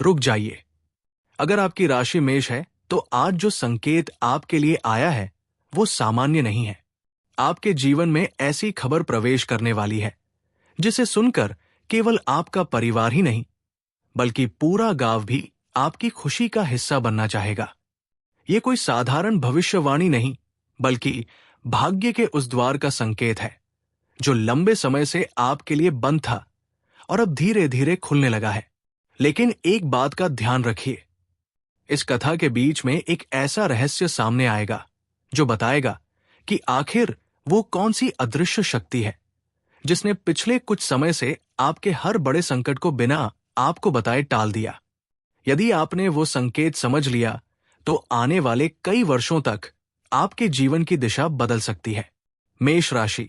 रुक जाइए। अगर आपकी राशि मेष है तो आज जो संकेत आपके लिए आया है वो सामान्य नहीं है। आपके जीवन में ऐसी खबर प्रवेश करने वाली है जिसे सुनकर केवल आपका परिवार ही नहीं बल्कि पूरा गांव भी आपकी खुशी का हिस्सा बनना चाहेगा। ये कोई साधारण भविष्यवाणी नहीं बल्कि भाग्य के उस द्वार का संकेत है जो लंबे समय से आपके लिए बंद था और अब धीरे धीरे खुलने लगा है। लेकिन एक बात का ध्यान रखिए, इस कथा के बीच में एक ऐसा रहस्य सामने आएगा जो बताएगा कि आखिर वो कौन सी अदृश्य शक्ति है जिसने पिछले कुछ समय से आपके हर बड़े संकट को बिना आपको बताए टाल दिया। यदि आपने वो संकेत समझ लिया तो आने वाले कई वर्षों तक आपके जीवन की दिशा बदल सकती है। मेष राशि,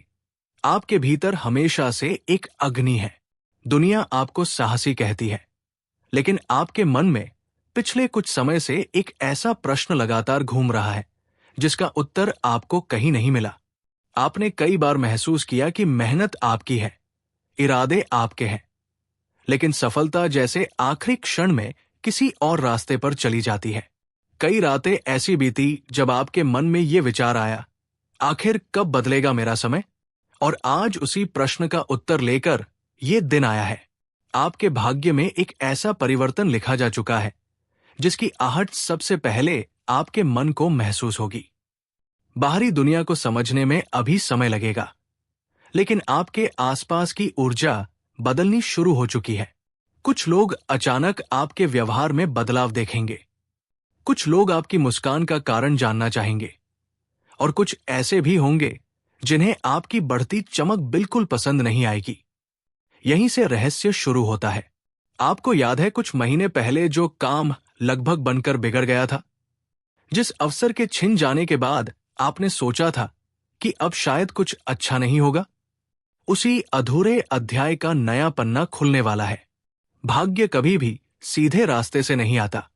आपके भीतर हमेशा से एक अग्नि है। दुनिया आपको साहसी कहती है, लेकिन आपके मन में पिछले कुछ समय से एक ऐसा प्रश्न लगातार घूम रहा है जिसका उत्तर आपको कहीं नहीं मिला। आपने कई बार महसूस किया कि मेहनत आपकी है, इरादे आपके हैं, लेकिन सफलता जैसे आखिरी क्षण में किसी और रास्ते पर चली जाती है। कई रातें ऐसी बीती जब आपके मन में ये विचार आया, आखिर कब बदलेगा मेरा समय? और आज उसी प्रश्न का उत्तर लेकर ये दिन आया है। आपके भाग्य में एक ऐसा परिवर्तन लिखा जा चुका है जिसकी आहट सबसे पहले आपके मन को महसूस होगी। बाहरी दुनिया को समझने में अभी समय लगेगा, लेकिन आपके आसपास की ऊर्जा बदलनी शुरू हो चुकी है। कुछ लोग अचानक आपके व्यवहार में बदलाव देखेंगे, कुछ लोग आपकी मुस्कान का कारण जानना चाहेंगे और कुछ ऐसे भी होंगे जिन्हें आपकी बढ़ती चमक बिल्कुल पसंद नहीं आएगी। यहीं से रहस्य शुरू होता है। आपको याद है कुछ महीने पहले जो काम लगभग बनकर बिगड़ गया था? जिस अवसर के छिन जाने के बाद आपने सोचा था कि अब शायद कुछ अच्छा नहीं होगा, उसी अधूरे अध्याय का नया पन्ना खुलने वाला है। भाग्य कभी भी सीधे रास्ते से नहीं आता।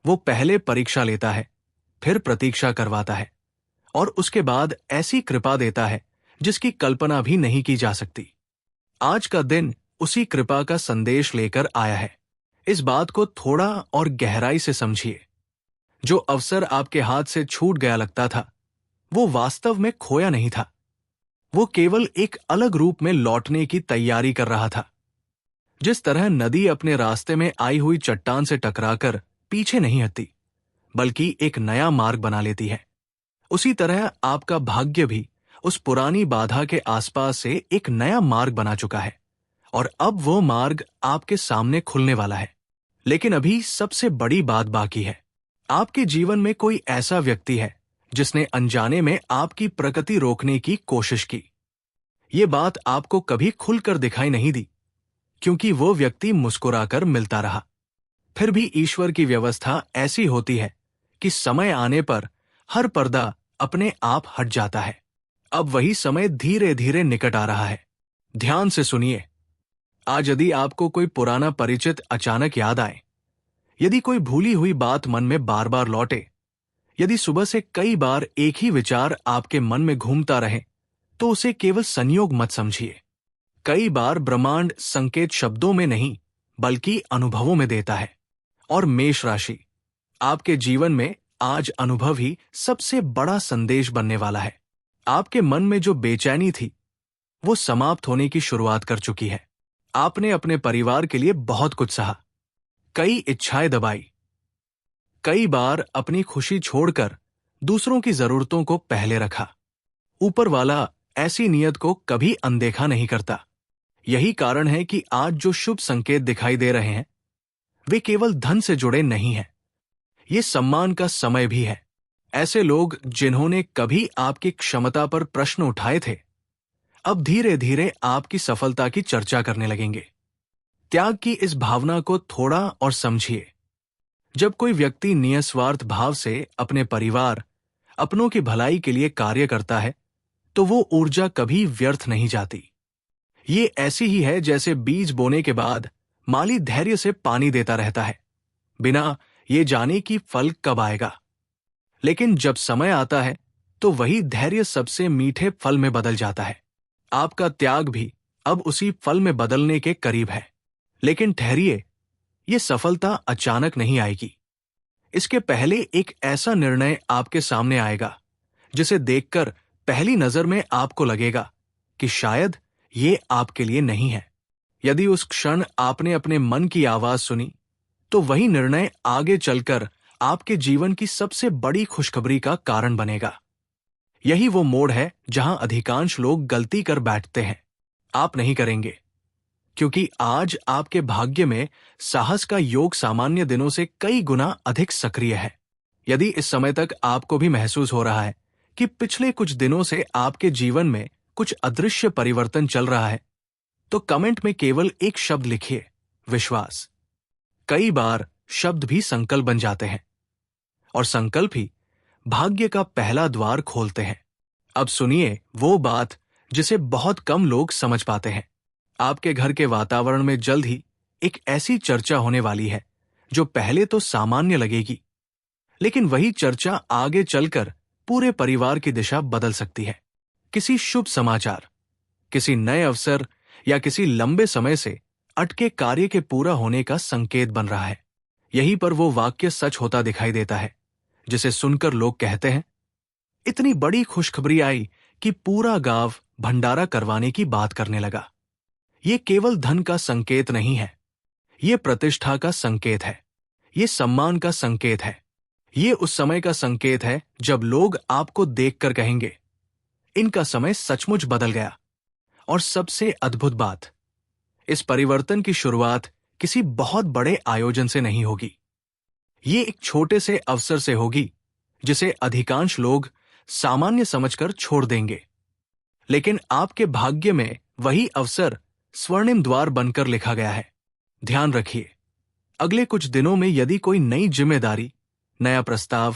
वो पहले परीक्षा लेता है, फिर प्रतीक्षा करवाता है और उसके बाद ऐसी कृपा देता है जिसकी कल्पना भी नहीं की जा सकती। आज का दिन उसी कृपा का संदेश लेकर आया है। इस बात को थोड़ा और गहराई से समझिए। जो अवसर आपके हाथ से छूट गया लगता था, वो वास्तव में खोया नहीं था। वो केवल एक अलग रूप में लौटने की तैयारी कर रहा था। जिस तरह नदी अपने रास्ते में आई हुई चट्टान से टकराकर पीछे नहीं हटती, बल्कि एक नया मार्ग बना लेती है, उसी तरह आपका भाग्य भी उस पुरानी बाधा के आसपास से एक नया मार्ग बना चुका है और अब वो मार्ग आपके सामने खुलने वाला है। लेकिन अभी सबसे बड़ी बात बाकी है। आपके जीवन में कोई ऐसा व्यक्ति है जिसने अनजाने में आपकी प्रगति रोकने की कोशिश की। ये बात आपको कभी खुलकर दिखाई नहीं दी, क्योंकि वो व्यक्ति मुस्कुराकर मिलता रहा। फिर भी ईश्वर की व्यवस्था ऐसी होती है कि समय आने पर हर पर्दा अपने आप हट जाता है। अब वही समय धीरे धीरे निकट आ रहा है। ध्यान से सुनिए। आज यदि आपको कोई पुराना परिचित अचानक याद आए, यदि कोई भूली हुई बात मन में बार बार लौटे, यदि सुबह से कई बार एक ही विचार आपके मन में घूमता रहे, तो उसे केवल संयोग मत समझिए। कई बार ब्रह्मांड संकेत शब्दों में नहीं बल्कि अनुभवों में देता है। और मेष राशि, आपके जीवन में आज अनुभव ही सबसे बड़ा संदेश बनने वाला है। आपके मन में जो बेचैनी थी वो समाप्त होने की शुरुआत कर चुकी है। आपने अपने परिवार के लिए बहुत कुछ सहा, कई इच्छाएं दबाई, कई बार अपनी खुशी छोड़कर दूसरों की जरूरतों को पहले रखा। ऊपर वाला ऐसी नियत को कभी अनदेखा नहीं करता। यही कारण है कि आज जो शुभ संकेत दिखाई दे रहे हैं वे केवल धन से जुड़े नहीं हैं, ये सम्मान का समय भी है। ऐसे लोग जिन्होंने कभी आपकी क्षमता पर प्रश्न उठाए थे, अब धीरे धीरे आपकी सफलता की चर्चा करने लगेंगे। त्याग की इस भावना को थोड़ा और समझिए। जब कोई व्यक्ति निस्वार्थ भाव से अपने परिवार, अपनों की भलाई के लिए कार्य करता है, तो वो ऊर्जा कभी व्यर्थ नहीं जाती। ये ऐसी ही है जैसे बीज बोने के बाद माली धैर्य से पानी देता रहता है, बिना ये जाने कि फल कब आएगा। लेकिन जब समय आता है तो वही धैर्य सबसे मीठे फल में बदल जाता है। आपका त्याग भी अब उसी फल में बदलने के करीब है। लेकिन ठहरिए, ये सफलता अचानक नहीं आएगी। इसके पहले एक ऐसा निर्णय आपके सामने आएगा जिसे देखकर पहली नजर में आपको लगेगा कि शायद ये आपके लिए नहीं है। यदि उस क्षण आपने अपने मन की आवाज सुनी, तो वही निर्णय आगे चलकर आपके जीवन की सबसे बड़ी खुशखबरी का कारण बनेगा। यही वो मोड़ है जहां अधिकांश लोग गलती कर बैठते हैं। आप नहीं करेंगे, क्योंकि आज आपके भाग्य में साहस का योग सामान्य दिनों से कई गुना अधिक सक्रिय है। यदि इस समय तक आपको भी महसूस हो रहा है कि पिछले कुछ दिनों से आपके जीवन में कुछ अदृश्य परिवर्तन चल रहा है, तो कमेंट में केवल एक शब्द लिखिए, विश्वास। कई बार शब्द भी संकल्प बन जाते हैं, और संकल्प ही भाग्य का पहला द्वार खोलते हैं। अब सुनिए वो बात जिसे बहुत कम लोग समझ पाते हैं। आपके घर के वातावरण में जल्द ही एक ऐसी चर्चा होने वाली है जो पहले तो सामान्य लगेगी, लेकिन वही चर्चा आगे चलकर पूरे परिवार की दिशा बदल सकती है। किसी शुभ समाचार, किसी नए अवसर या किसी लंबे समय से अटके कार्य के पूरा होने का संकेत बन रहा है। यहीं पर वो वाक्य सच होता दिखाई देता है जिसे सुनकर लोग कहते हैं, इतनी बड़ी खुशखबरी आई कि पूरा गांव भंडारा करवाने की बात करने लगा। ये केवल धन का संकेत नहीं है, ये प्रतिष्ठा का संकेत है, ये सम्मान का संकेत है। ये उस समय का संकेत है जब लोग आपको देखकर कहेंगे, इनका समय सचमुच बदल गया। और सबसे अद्भुत बात, इस परिवर्तन की शुरुआत किसी बहुत बड़े आयोजन से नहीं होगी। ये एक छोटे से अवसर से होगी जिसे अधिकांश लोग सामान्य समझकर छोड़ देंगे। लेकिन आपके भाग्य में वही अवसर स्वर्णिम द्वार बनकर लिखा गया है। ध्यान रखिए, अगले कुछ दिनों में यदि कोई नई जिम्मेदारी, नया प्रस्ताव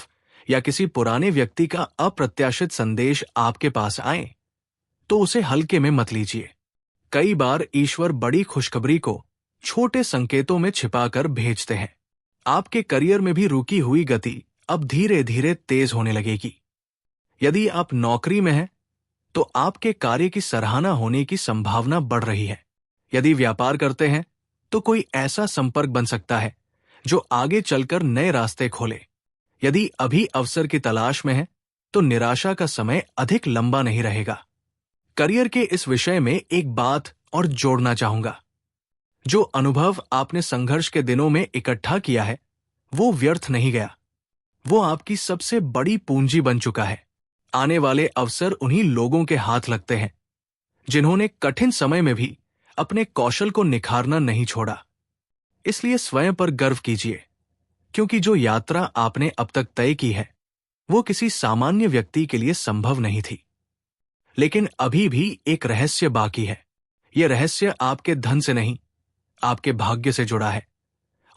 या किसी पुराने व्यक्ति का अप्रत्याशित संदेश आपके पास आए, तो उसे हल्के में मत लीजिए। कई बार ईश्वर बड़ी खुशखबरी को छोटे संकेतों में छिपाकर भेजते हैं। आपके करियर में भी रुकी हुई गति अब धीरे धीरे तेज होने लगेगी। यदि आप नौकरी में हैं, तो आपके कार्य की सराहना होने की संभावना बढ़ रही है। यदि व्यापार करते हैं, तो कोई ऐसा संपर्क बन सकता है जो आगे चलकर नए रास्ते खोले। यदि अभी अवसर की तलाश में है, तो निराशा का समय अधिक लंबा नहीं रहेगा। करियर के इस विषय में एक बात और जोड़ना चाहूंगा। जो अनुभव आपने संघर्ष के दिनों में इकट्ठा किया है, वो व्यर्थ नहीं गया। वो आपकी सबसे बड़ी पूंजी बन चुका है। आने वाले अवसर उन्हीं लोगों के हाथ लगते हैं जिन्होंने कठिन समय में भी अपने कौशल को निखारना नहीं छोड़ा। इसलिए स्वयं पर गर्व कीजिए, क्योंकि जो यात्रा आपने अब तक तय की है, वो किसी सामान्य व्यक्ति के लिए संभव नहीं थी। लेकिन अभी भी एक रहस्य बाकी है। यह रहस्य आपके धन से नहीं, आपके भाग्य से जुड़ा है।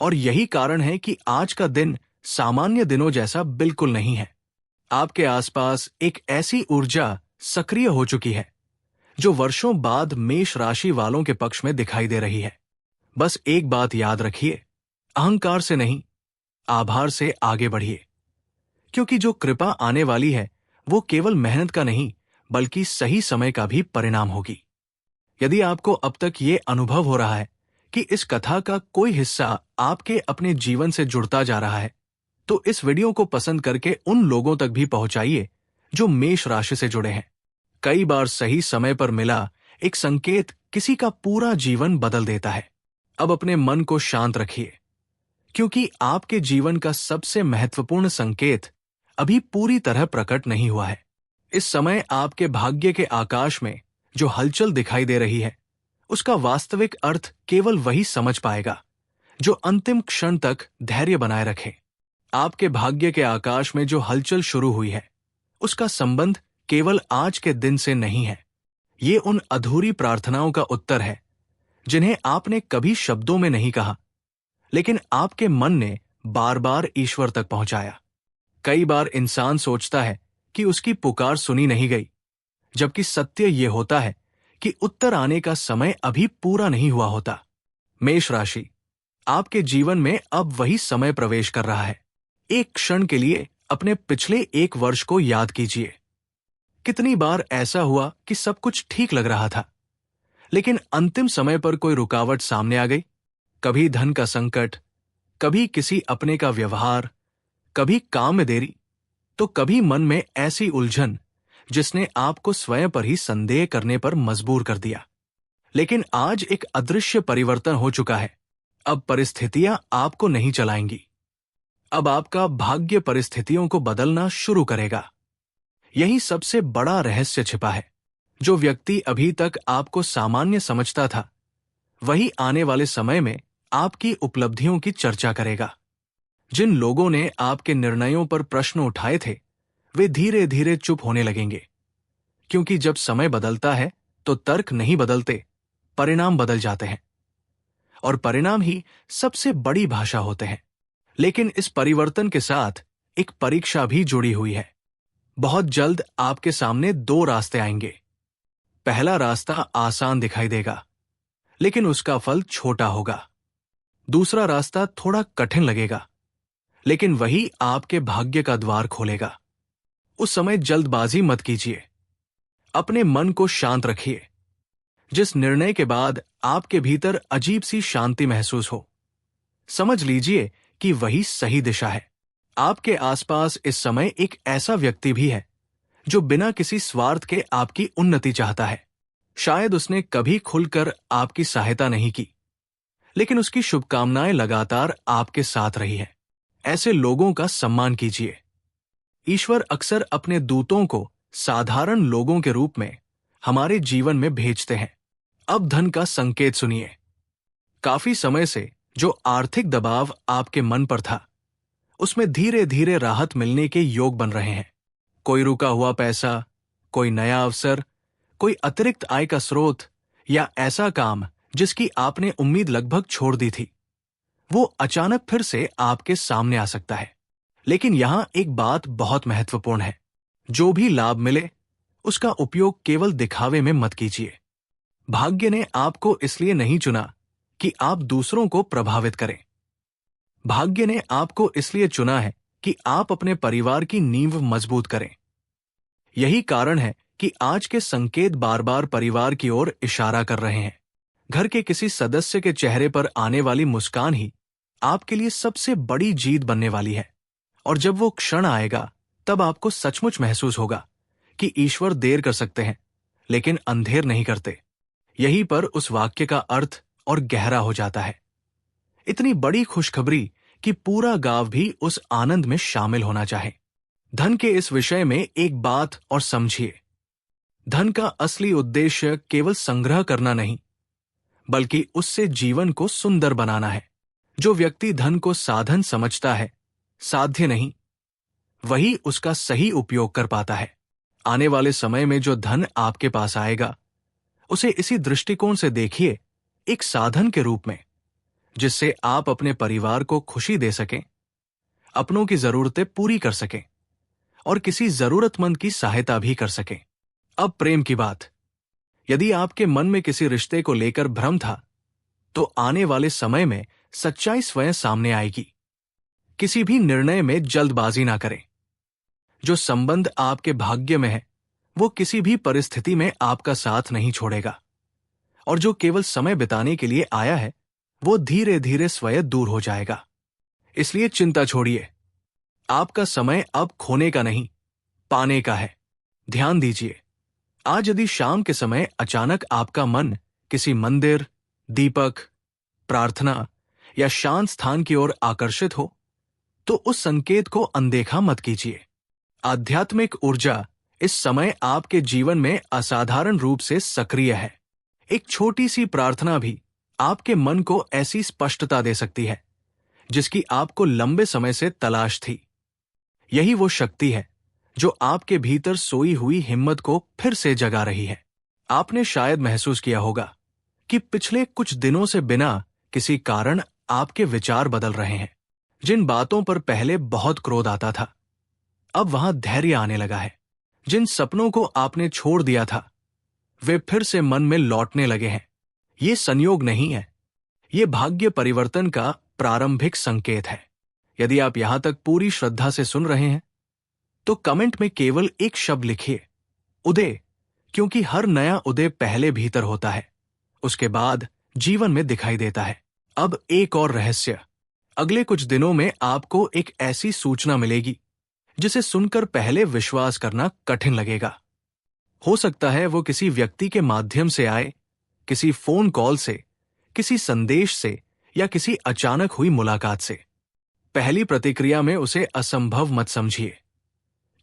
और यही कारण है कि आज का दिन सामान्य दिनों जैसा बिल्कुल नहीं है। आपके आसपास एक ऐसी ऊर्जा सक्रिय हो चुकी है जो वर्षों बाद मेष राशि वालों के पक्ष में दिखाई दे रही है। बस एक बात याद रखिए, अहंकार से नहीं, आभार से आगे बढ़िए, क्योंकि जो कृपा आने वाली है वो केवल मेहनत का नहीं, बल्कि सही समय का भी परिणाम होगी। यदि आपको अब तक ये अनुभव हो रहा है कि इस कथा का कोई हिस्सा आपके अपने जीवन से जुड़ता जा रहा है, तो इस वीडियो को पसंद करके उन लोगों तक भी पहुंचाइए जो मेष राशि से जुड़े हैं। कई बार सही समय पर मिला एक संकेत किसी का पूरा जीवन बदल देता है। अब अपने मन को शांत रखिए, क्योंकि आपके जीवन का सबसे महत्वपूर्ण संकेत अभी पूरी तरह प्रकट नहीं हुआ है। इस समय आपके भाग्य के आकाश में जो हलचल दिखाई दे रही है, उसका वास्तविक अर्थ केवल वही समझ पाएगा जो अंतिम क्षण तक धैर्य बनाए रखे। आपके भाग्य के आकाश में जो हलचल शुरू हुई है, उसका संबंध केवल आज के दिन से नहीं है। ये उन अधूरी प्रार्थनाओं का उत्तर है जिन्हें आपने कभी शब्दों में नहीं कहा, लेकिन आपके मन ने बार बार ईश्वर तक पहुंचाया। कई बार इंसान सोचता है कि उसकी पुकार सुनी नहीं गई, जबकि सत्य ये होता है कि उत्तर आने का समय अभी पूरा नहीं हुआ होता। मेष राशि, आपके जीवन में अब वही समय प्रवेश कर रहा है। एक क्षण के लिए अपने पिछले एक वर्ष को याद कीजिए। कितनी बार ऐसा हुआ कि सब कुछ ठीक लग रहा था, लेकिन अंतिम समय पर कोई रुकावट सामने आ गई? कभी धन का संकट, कभी किसी अपने का व्यवहार, कभी काम में देरी, तो कभी मन में ऐसी उलझन जिसने आपको स्वयं पर ही संदेह करने पर मजबूर कर दिया। लेकिन आज एक अदृश्य परिवर्तन हो चुका है। अब परिस्थितियां आपको नहीं चलाएंगी। अब आपका भाग्य परिस्थितियों को बदलना शुरू करेगा। यही सबसे बड़ा रहस्य छिपा है। जो व्यक्ति अभी तक आपको सामान्य समझता था, वही आने वाले समय में आपकी उपलब्धियों की चर्चा करेगा। जिन लोगों ने आपके निर्णयों पर प्रश्न उठाए थे, वे धीरे धीरे चुप होने लगेंगे। क्योंकि जब समय बदलता है तो तर्क नहीं बदलते, परिणाम बदल जाते हैं। और परिणाम ही सबसे बड़ी भाषा होते हैं। लेकिन इस परिवर्तन के साथ एक परीक्षा भी जुड़ी हुई है। बहुत जल्द आपके सामने दो रास्ते आएंगे। पहला रास्ता आसान दिखाई देगा, लेकिन उसका फल छोटा होगा। दूसरा रास्ता थोड़ा कठिन लगेगा, लेकिन वही आपके भाग्य का द्वार खोलेगा। उस समय जल्दबाजी मत कीजिए। अपने मन को शांत रखिए। जिस निर्णय के बाद आपके भीतर अजीब सी शांति महसूस हो, समझ लीजिए कि वही सही दिशा है। आपके आसपास इस समय एक ऐसा व्यक्ति भी है जो बिना किसी स्वार्थ के आपकी उन्नति चाहता है। शायद उसने कभी खुलकर आपकी सहायता नहीं की, लेकिन उसकी शुभकामनाएं लगातार आपके साथ रही है। ऐसे लोगों का सम्मान कीजिए। ईश्वर अक्सर अपने दूतों को साधारण लोगों के रूप में हमारे जीवन में भेजते हैं। अब धन का संकेत सुनिए। काफी समय से जो आर्थिक दबाव आपके मन पर था, उसमें धीरे धीरे राहत मिलने के योग बन रहे हैं। कोई रुका हुआ पैसा, कोई नया अवसर, कोई अतिरिक्त आय का स्रोत या ऐसा काम जिसकी आपने उम्मीद लगभग छोड़ दी थी, वो अचानक फिर से आपके सामने आ सकता है। लेकिन यहां एक बात बहुत महत्वपूर्ण है। जो भी लाभ मिले, उसका उपयोग केवल दिखावे में मत कीजिए। भाग्य ने आपको इसलिए नहीं चुना कि आप दूसरों को प्रभावित करें। भाग्य ने आपको इसलिए चुना है कि आप अपने परिवार की नींव मजबूत करें। यही कारण है कि आज के संकेत बार बार परिवार की ओर इशारा कर रहे हैं। घर के किसी सदस्य के चेहरे पर आने वाली मुस्कान ही आपके लिए सबसे बड़ी जीत बनने वाली है। और जब वो क्षण आएगा, तब आपको सचमुच महसूस होगा कि ईश्वर देर कर सकते हैं, लेकिन अंधेर नहीं करते। यहीं पर उस वाक्य का अर्थ और गहरा हो जाता है। इतनी बड़ी खुशखबरी कि पूरा गांव भी उस आनंद में शामिल होना चाहे। धन के इस विषय में एक बात और समझिए। धन का असली उद्देश्य केवल संग्रह करना नहीं, बल्कि उससे जीवन को सुंदर बनाना है। जो व्यक्ति धन को साधन समझता है, साध्य नहीं, वही उसका सही उपयोग कर पाता है। आने वाले समय में जो धन आपके पास आएगा, उसे इसी दृष्टिकोण से देखिए, एक साधन के रूप में, जिससे आप अपने परिवार को खुशी दे सकें, अपनों की जरूरतें पूरी कर सकें और किसी जरूरतमंद की सहायता भी कर सकें। अब प्रेम की बात। यदि आपके मन में किसी रिश्ते को लेकर भ्रम था, तो आने वाले समय में सच्चाई स्वयं सामने आएगी। किसी भी निर्णय में जल्दबाजी ना करें। जो संबंध आपके भाग्य में है, वो किसी भी परिस्थिति में आपका साथ नहीं छोड़ेगा। और जो केवल समय बिताने के लिए आया है, वो धीरे धीरे स्वयं दूर हो जाएगा। इसलिए चिंता छोड़िए। आपका समय अब खोने का नहीं, पाने का है। ध्यान दीजिए, आज यदि शाम के समय अचानक आपका मन किसी मंदिर, दीपक, प्रार्थना या शांत स्थान की ओर आकर्षित हो, तो उस संकेत को अनदेखा मत कीजिए। आध्यात्मिक ऊर्जा इस समय आपके जीवन में असाधारण रूप से सक्रिय है। एक छोटी सी प्रार्थना भी आपके मन को ऐसी स्पष्टता दे सकती है जिसकी आपको लंबे समय से तलाश थी। यही वो शक्ति है जो आपके भीतर सोई हुई हिम्मत को फिर से जगा रही है। आपने शायद महसूस किया होगा कि पिछले कुछ दिनों से बिना किसी कारण आपके विचार बदल रहे हैं। जिन बातों पर पहले बहुत क्रोध आता था, अब वहां धैर्य आने लगा है। जिन सपनों को आपने छोड़ दिया था, वे फिर से मन में लौटने लगे हैं। ये संयोग नहीं है, ये भाग्य परिवर्तन का प्रारंभिक संकेत है। यदि आप यहां तक पूरी श्रद्धा से सुन रहे हैं, तो कमेंट में केवल एक शब्द लिखिए, उदय, क्योंकि हर नया उदय पहले भीतर होता है, उसके बाद जीवन में दिखाई देता है। अब एक और रहस्य। अगले कुछ दिनों में आपको एक ऐसी सूचना मिलेगी जिसे सुनकर पहले विश्वास करना कठिन लगेगा। हो सकता है वो किसी व्यक्ति के माध्यम से आए, किसी फोन कॉल से, किसी संदेश से या किसी अचानक हुई मुलाकात से। पहली प्रतिक्रिया में उसे असंभव मत समझिए,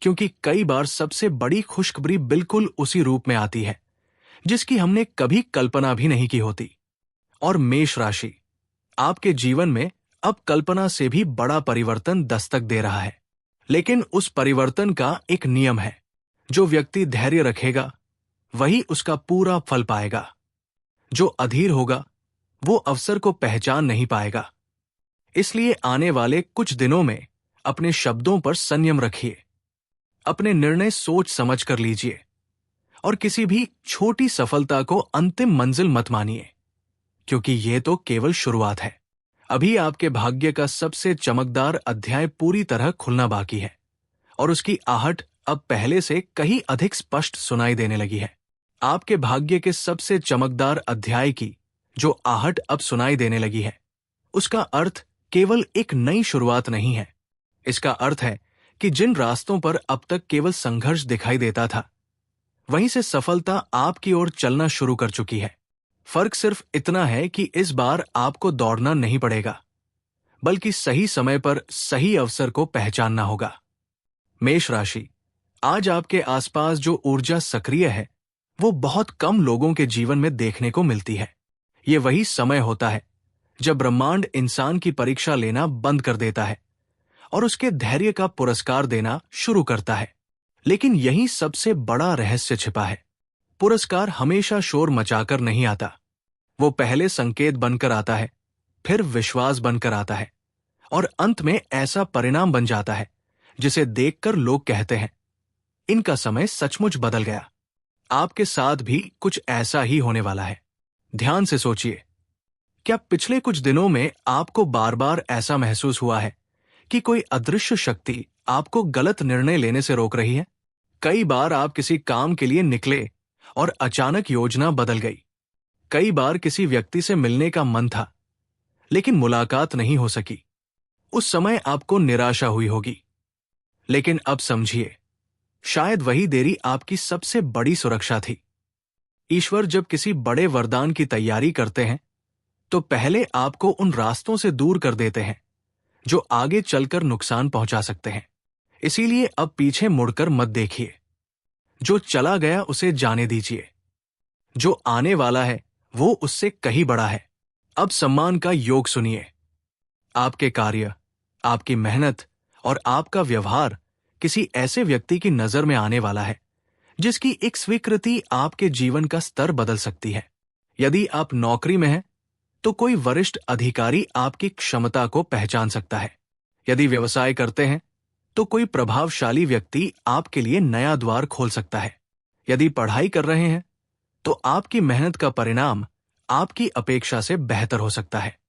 क्योंकि कई बार सबसे बड़ी खुशखबरी बिल्कुल उसी रूप में आती है जिसकी हमने कभी कल्पना भी नहीं की होती। और मेष राशि, आपके जीवन में अब कल्पना से भी बड़ा परिवर्तन दस्तक दे रहा है। लेकिन उस परिवर्तन का एक नियम है। जो व्यक्ति धैर्य रखेगा वही उसका पूरा फल पाएगा। जो अधीर होगा वो अवसर को पहचान नहीं पाएगा। इसलिए आने वाले कुछ दिनों में अपने शब्दों पर संयम रखिए, अपने निर्णय सोच समझ कर लीजिए और किसी भी छोटी सफलता को अंतिम मंजिल मत मानिए, क्योंकि यह तो केवल शुरुआत है। अभी आपके भाग्य का सबसे चमकदार अध्याय पूरी तरह खुलना बाकी है और उसकी आहट अब पहले से कहीं अधिक स्पष्ट सुनाई देने लगी है। आपके भाग्य के सबसे चमकदार अध्याय की जो आहट अब सुनाई देने लगी है, उसका अर्थ केवल एक नई शुरुआत नहीं है। इसका अर्थ है कि जिन रास्तों पर अब तक केवल संघर्ष दिखाई देता था, वहीं से सफलता आपकी ओर चलना शुरू कर चुकी है। फर्क सिर्फ इतना है कि इस बार आपको दौड़ना नहीं पड़ेगा, बल्कि सही समय पर सही अवसर को पहचानना होगा। मेष राशि, आज आपके आसपास जो ऊर्जा सक्रिय है वो बहुत कम लोगों के जीवन में देखने को मिलती है। ये वही समय होता है जब ब्रह्मांड इंसान की परीक्षा लेना बंद कर देता है और उसके धैर्य का पुरस्कार देना शुरू करता है। लेकिन यही सबसे बड़ा रहस्य छिपा है। पुरस्कार हमेशा शोर मचाकर नहीं आता। वो पहले संकेत बनकर आता है, फिर विश्वास बनकर आता है और अंत में ऐसा परिणाम बन जाता है जिसे देखकर लोग कहते हैं, इनका समय सचमुच बदल गया। आपके साथ भी कुछ ऐसा ही होने वाला है। ध्यान से सोचिए, क्या पिछले कुछ दिनों में आपको बार बार ऐसा महसूस हुआ है कि कोई अदृश्य शक्ति आपको गलत निर्णय लेने से रोक रही है? कई बार आप किसी काम के लिए निकले और अचानक योजना बदल गई। कई बार किसी व्यक्ति से मिलने का मन था, लेकिन मुलाकात नहीं हो सकी। उस समय आपको निराशा हुई होगी। लेकिन अब समझिए, शायद वही देरी आपकी सबसे बड़ी सुरक्षा थी। ईश्वर जब किसी बड़े वरदान की तैयारी करते हैं, तो पहले आपको उन रास्तों से दूर कर देते हैं जो आगे चलकर नुकसान पहुंचा सकते हैं। इसीलिए अब पीछे मुड़कर मत देखिए। जो चला गया उसे जाने दीजिए। जो आने वाला है वो उससे कहीं बड़ा है। अब सम्मान का योग सुनिए। आपके कार्य, आपकी मेहनत और आपका व्यवहार किसी ऐसे व्यक्ति की नजर में आने वाला है जिसकी एक स्वीकृति आपके जीवन का स्तर बदल सकती है। यदि आप नौकरी में हैं, तो कोई वरिष्ठ अधिकारी आपकी क्षमता को पहचान सकता है। यदि व्यवसाय करते हैं, तो कोई प्रभावशाली व्यक्ति आपके लिए नया द्वार खोल सकता है। यदि पढ़ाई कर रहे हैं, तो आपकी मेहनत का परिणाम आपकी अपेक्षा से बेहतर हो सकता है।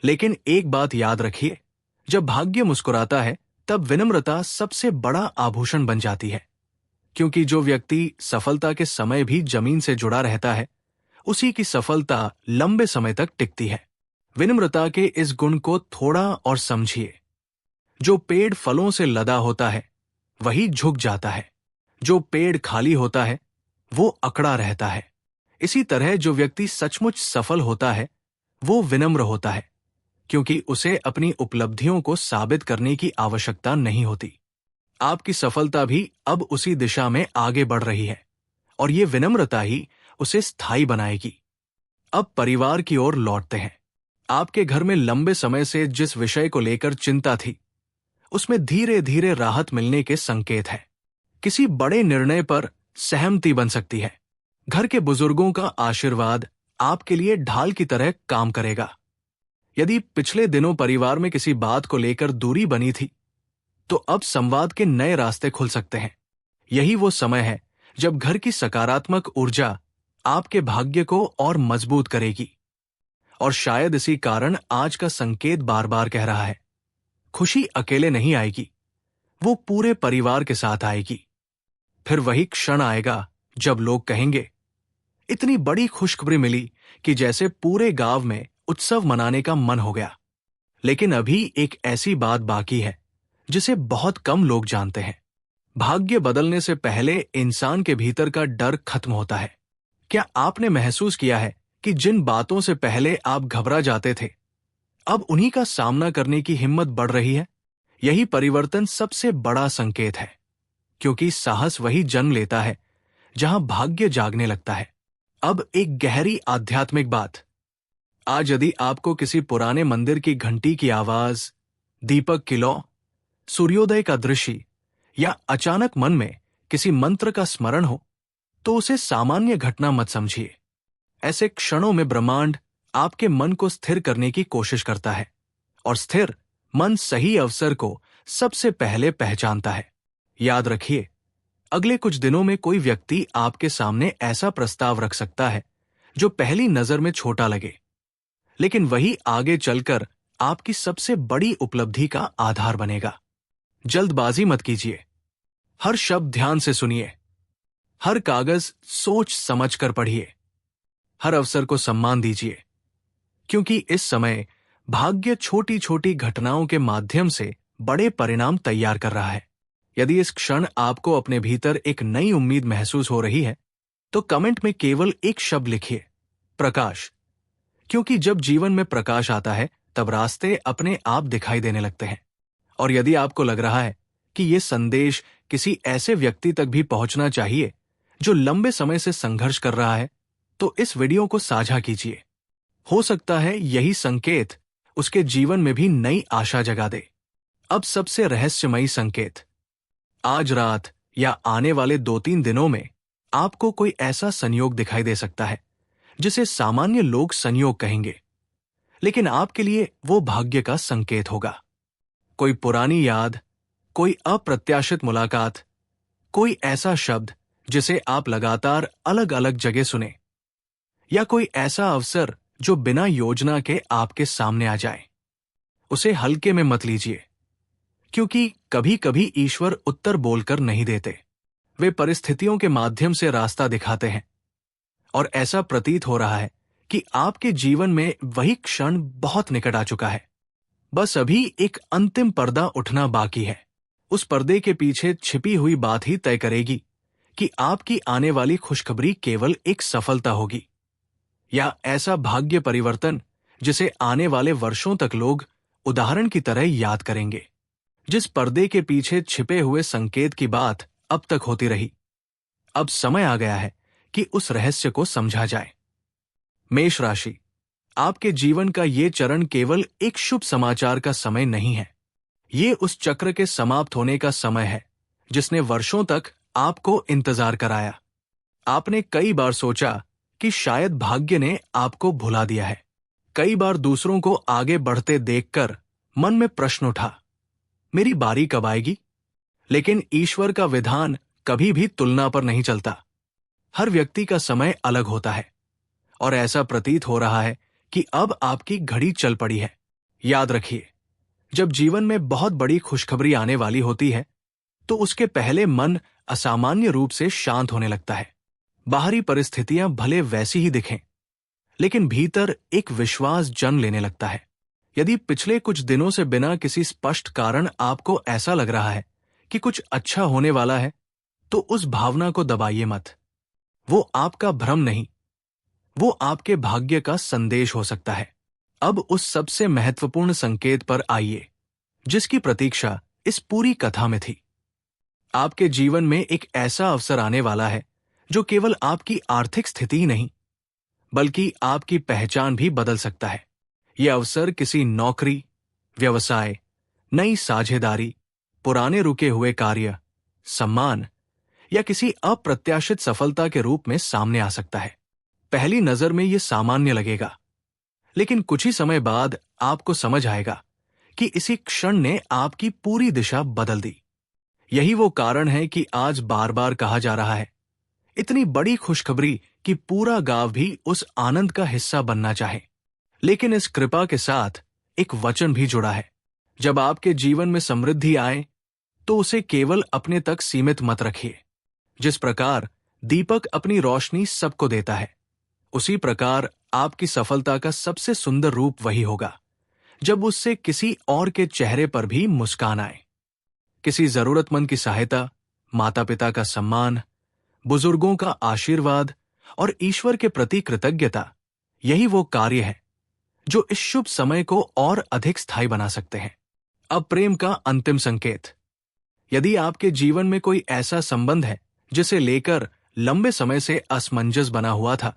लेकिन एक बात याद रखिए, जब भाग्य मुस्कुराता है, तब विनम्रता सबसे बड़ा आभूषण बन जाती है। क्योंकि जो व्यक्ति सफलता के समय भी जमीन से जुड़ा रहता है, उसी की सफलता लंबे समय तक टिकती है। विनम्रता के इस गुण को थोड़ा और समझिए। जो पेड़ फलों से लदा होता है वही झुक जाता है। जो पेड़ खाली होता है वो अकड़ा रहता है। इसी तरह जो व्यक्ति सचमुच सफल होता है वो विनम्र होता है, क्योंकि उसे अपनी उपलब्धियों को साबित करने की आवश्यकता नहीं होती। आपकी सफलता भी अब उसी दिशा में आगे बढ़ रही है और ये विनम्रता ही उसे स्थायी बनाएगी। अब परिवार की ओर लौटते हैं। आपके घर में लंबे समय से जिस विषय को लेकर चिंता थी, उसमें धीरे धीरे राहत मिलने के संकेत हैं। किसी बड़े निर्णय पर सहमति बन सकती है। घर के बुजुर्गों का आशीर्वाद आपके लिए ढाल की तरह काम करेगा। यदि पिछले दिनों परिवार में किसी बात को लेकर दूरी बनी थी, तो अब संवाद के नए रास्ते खुल सकते हैं। यही वो समय है जब घर की सकारात्मक ऊर्जा आपके भाग्य को और मजबूत करेगी। और शायद इसी कारण आज का संकेत बार बार कह रहा है, खुशी अकेले नहीं आएगी, वो पूरे परिवार के साथ आएगी। फिर वही क्षण आएगा जब लोग कहेंगे, इतनी बड़ी खुशखबरी मिली कि जैसे पूरे गांव में उत्सव मनाने का मन हो गया। लेकिन अभी एक ऐसी बात बाकी है जिसे बहुत कम लोग जानते हैं। भाग्य बदलने से पहले इंसान के भीतर का डर खत्म होता है। क्या आपने महसूस किया है कि जिन बातों से पहले आप घबरा जाते थे, अब उन्हीं का सामना करने की हिम्मत बढ़ रही है? यही परिवर्तन सबसे बड़ा संकेत है, क्योंकि साहस वही जन्म लेता है जहां भाग्य जागने लगता है। अब एक गहरी आध्यात्मिक बात। आज यदि आपको किसी पुराने मंदिर की घंटी की आवाज, दीपक की लौ, सूर्योदय का दृश्य या अचानक मन में किसी मंत्र का स्मरण हो, तो उसे सामान्य घटना मत समझिए। ऐसे क्षणों में ब्रह्मांड आपके मन को स्थिर करने की कोशिश करता है, और स्थिर मन सही अवसर को सबसे पहले पहचानता है। याद रखिए, अगले कुछ दिनों में कोई व्यक्ति आपके सामने ऐसा प्रस्ताव रख सकता है जो पहली नजर में छोटा लगे, लेकिन वही आगे चलकर आपकी सबसे बड़ी उपलब्धि का आधार बनेगा। जल्दबाजी मत कीजिए। हर शब्द ध्यान से सुनिए, हर कागज सोच समझकर पढ़िए, हर अवसर को सम्मान दीजिए, क्योंकि इस समय भाग्य छोटी छोटी घटनाओं के माध्यम से बड़े परिणाम तैयार कर रहा है। यदि इस क्षण आपको अपने भीतर एक नई उम्मीद महसूस हो रही है, तो कमेंट में केवल एक शब्द लिखिए, प्रकाश। क्योंकि जब जीवन में प्रकाश आता है, तब रास्ते अपने आप दिखाई देने लगते हैं। और यदि आपको लग रहा है कि यह संदेश किसी ऐसे व्यक्ति तक भी पहुंचना चाहिए जो लंबे समय से संघर्ष कर रहा है, तो इस वीडियो को साझा कीजिए। हो सकता है यही संकेत उसके जीवन में भी नई आशा जगा दे। अब सबसे रहस्यमयी संकेत। आज रात या आने वाले 2-3 दिनों में आपको कोई ऐसा संयोग दिखाई दे सकता है जिसे सामान्य लोग संयोग कहेंगे, लेकिन आपके लिए वो भाग्य का संकेत होगा। कोई पुरानी याद, कोई अप्रत्याशित मुलाकात, कोई ऐसा शब्द जिसे आप लगातार अलग अलग जगह सुने, या कोई ऐसा अवसर जो बिना योजना के आपके सामने आ जाए। उसे हल्के में मत लीजिए, क्योंकि कभी कभी ईश्वर उत्तर बोलकर नहीं देते, वे परिस्थितियों के माध्यम से रास्ता दिखाते हैं। और ऐसा प्रतीत हो रहा है कि आपके जीवन में वही क्षण बहुत निकट आ चुका है। बस अभी एक अंतिम पर्दा उठना बाकी है। उस पर्दे के पीछे छिपी हुई बात ही तय करेगी कि आपकी आने वाली खुशखबरी केवल एक सफलता होगी, या ऐसा भाग्य परिवर्तन जिसे आने वाले वर्षों तक लोग उदाहरण की तरह याद करेंगे। जिस पर्दे के पीछे छिपे हुए संकेत की बात अब तक होती रही, अब समय आ गया है कि उस रहस्य को समझा जाए। मेष राशि, आपके जीवन का ये चरण केवल एक शुभ समाचार का समय नहीं है। ये उस चक्र के समाप्त होने का समय है जिसने वर्षों तक आपको इंतजार कराया। आपने कई बार सोचा कि शायद भाग्य ने आपको भुला दिया है। कई बार दूसरों को आगे बढ़ते देखकर मन में प्रश्न उठा, मेरी बारी कब आएगी? लेकिन ईश्वर का विधान कभी भी तुलना पर नहीं चलता। हर व्यक्ति का समय अलग होता है, और ऐसा प्रतीत हो रहा है कि अब आपकी घड़ी चल पड़ी है। याद रखिए, जब जीवन में बहुत बड़ी खुशखबरी आने वाली होती है, तो उसके पहले मन असामान्य रूप से शांत होने लगता है। बाहरी परिस्थितियां भले वैसी ही दिखें, लेकिन भीतर एक विश्वास जन्म लेने लगता है। यदि पिछले कुछ दिनों से बिना किसी स्पष्ट कारण आपको ऐसा लग रहा है कि कुछ अच्छा होने वाला है, तो उस भावना को दबाइए मत। वो आपका भ्रम नहीं, वो आपके भाग्य का संदेश हो सकता है। अब उस सबसे महत्वपूर्ण संकेत पर आइए जिसकी प्रतीक्षा इस पूरी कथा में थी। आपके जीवन में एक ऐसा अवसर आने वाला है जो केवल आपकी आर्थिक स्थिति ही नहीं, बल्कि आपकी पहचान भी बदल सकता है। यह अवसर किसी नौकरी, व्यवसाय, नई साझेदारी, पुराने रुके हुए कार्य, सम्मान या किसी अप्रत्याशित सफलता के रूप में सामने आ सकता है। पहली नजर में यह सामान्य लगेगा, लेकिन कुछ ही समय बाद आपको समझ आएगा कि इसी क्षण ने आपकी पूरी दिशा बदल दी। यही वो कारण है कि आज बार बार कहा जा रहा है, इतनी बड़ी खुशखबरी कि पूरा गांव भी उस आनंद का हिस्सा बनना चाहे। लेकिन इस कृपा के साथ एक वचन भी जुड़ा है। जब आपके जीवन में समृद्धि आए, तो उसे केवल अपने तक सीमित मत रखिए। जिस प्रकार दीपक अपनी रोशनी सबको देता है, उसी प्रकार आपकी सफलता का सबसे सुंदर रूप वही होगा जब उससे किसी और के चेहरे पर भी मुस्कान आए। किसी जरूरतमंद की सहायता, माता पिता का सम्मान, बुजुर्गों का आशीर्वाद और ईश्वर के प्रति कृतज्ञता, यही वो कार्य है जो इस शुभ समय को और अधिक स्थायी बना सकते हैं। अब प्रेम का अंतिम संकेत। यदि आपके जीवन में कोई ऐसा संबंध है जिसे लेकर लंबे समय से असमंजस बना हुआ था,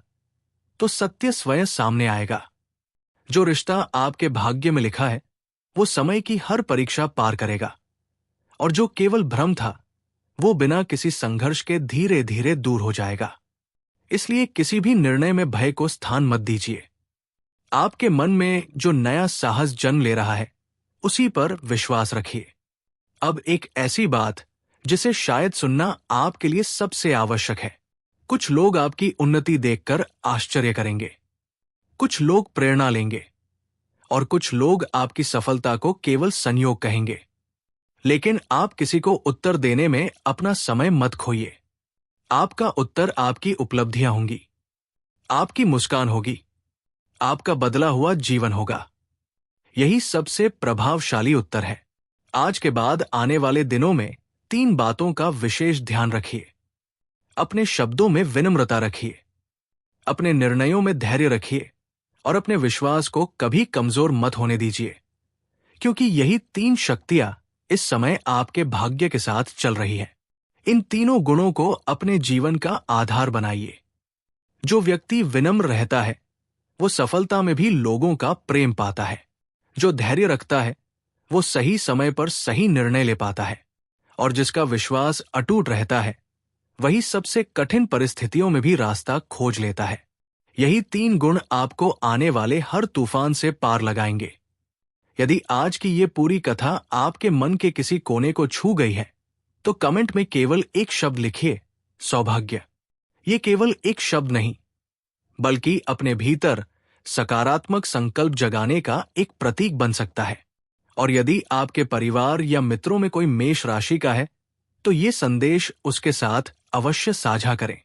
तो सत्य स्वयं सामने आएगा। जो रिश्ता आपके भाग्य में लिखा है वो समय की हर परीक्षा पार करेगा, और जो केवल भ्रम था वो बिना किसी संघर्ष के धीरे धीरे दूर हो जाएगा। इसलिए किसी भी निर्णय में भय को स्थान मत दीजिए। आपके मन में जो नया साहस जन्म ले रहा है उसी पर विश्वास रखिए। अब एक ऐसी बात जिसे शायद सुनना आपके लिए सबसे आवश्यक है। कुछ लोग आपकी उन्नति देखकर आश्चर्य करेंगे, कुछ लोग प्रेरणा लेंगे और कुछ लोग आपकी सफलता को केवल संयोग कहेंगे। लेकिन आप किसी को उत्तर देने में अपना समय मत खोइए। आपका उत्तर आपकी उपलब्धियां होंगी, आपकी मुस्कान होगी, आपका बदला हुआ जीवन होगा। यही सबसे प्रभावशाली उत्तर है। आज के बाद आने वाले दिनों में 3 बातों का विशेष ध्यान रखिए। अपने शब्दों में विनम्रता रखिए, अपने निर्णयों में धैर्य रखिए और अपने विश्वास को कभी कमजोर मत होने दीजिए, क्योंकि यही 3 शक्तियां इस समय आपके भाग्य के साथ चल रही हैं। इन तीनों गुणों को अपने जीवन का आधार बनाइए। जो व्यक्ति विनम्र रहता है वो सफलता में भी लोगों का प्रेम पाता है। जो धैर्य रखता है वो सही समय पर सही निर्णय ले पाता है, और जिसका विश्वास अटूट रहता है वही सबसे कठिन परिस्थितियों में भी रास्ता खोज लेता है। यही 3 गुण आपको आने वाले हर तूफान से पार लगाएंगे। यदि आज की ये पूरी कथा आपके मन के किसी कोने को छू गई है तो कमेंट में केवल एक शब्द लिखिए, सौभाग्य। ये केवल एक शब्द नहीं, बल्कि अपने भीतर सकारात्मक संकल्प जगाने का एक प्रतीक बन सकता है। और यदि आपके परिवार या मित्रों में कोई मेष राशि का है तो ये संदेश उसके साथ अवश्य साझा करें।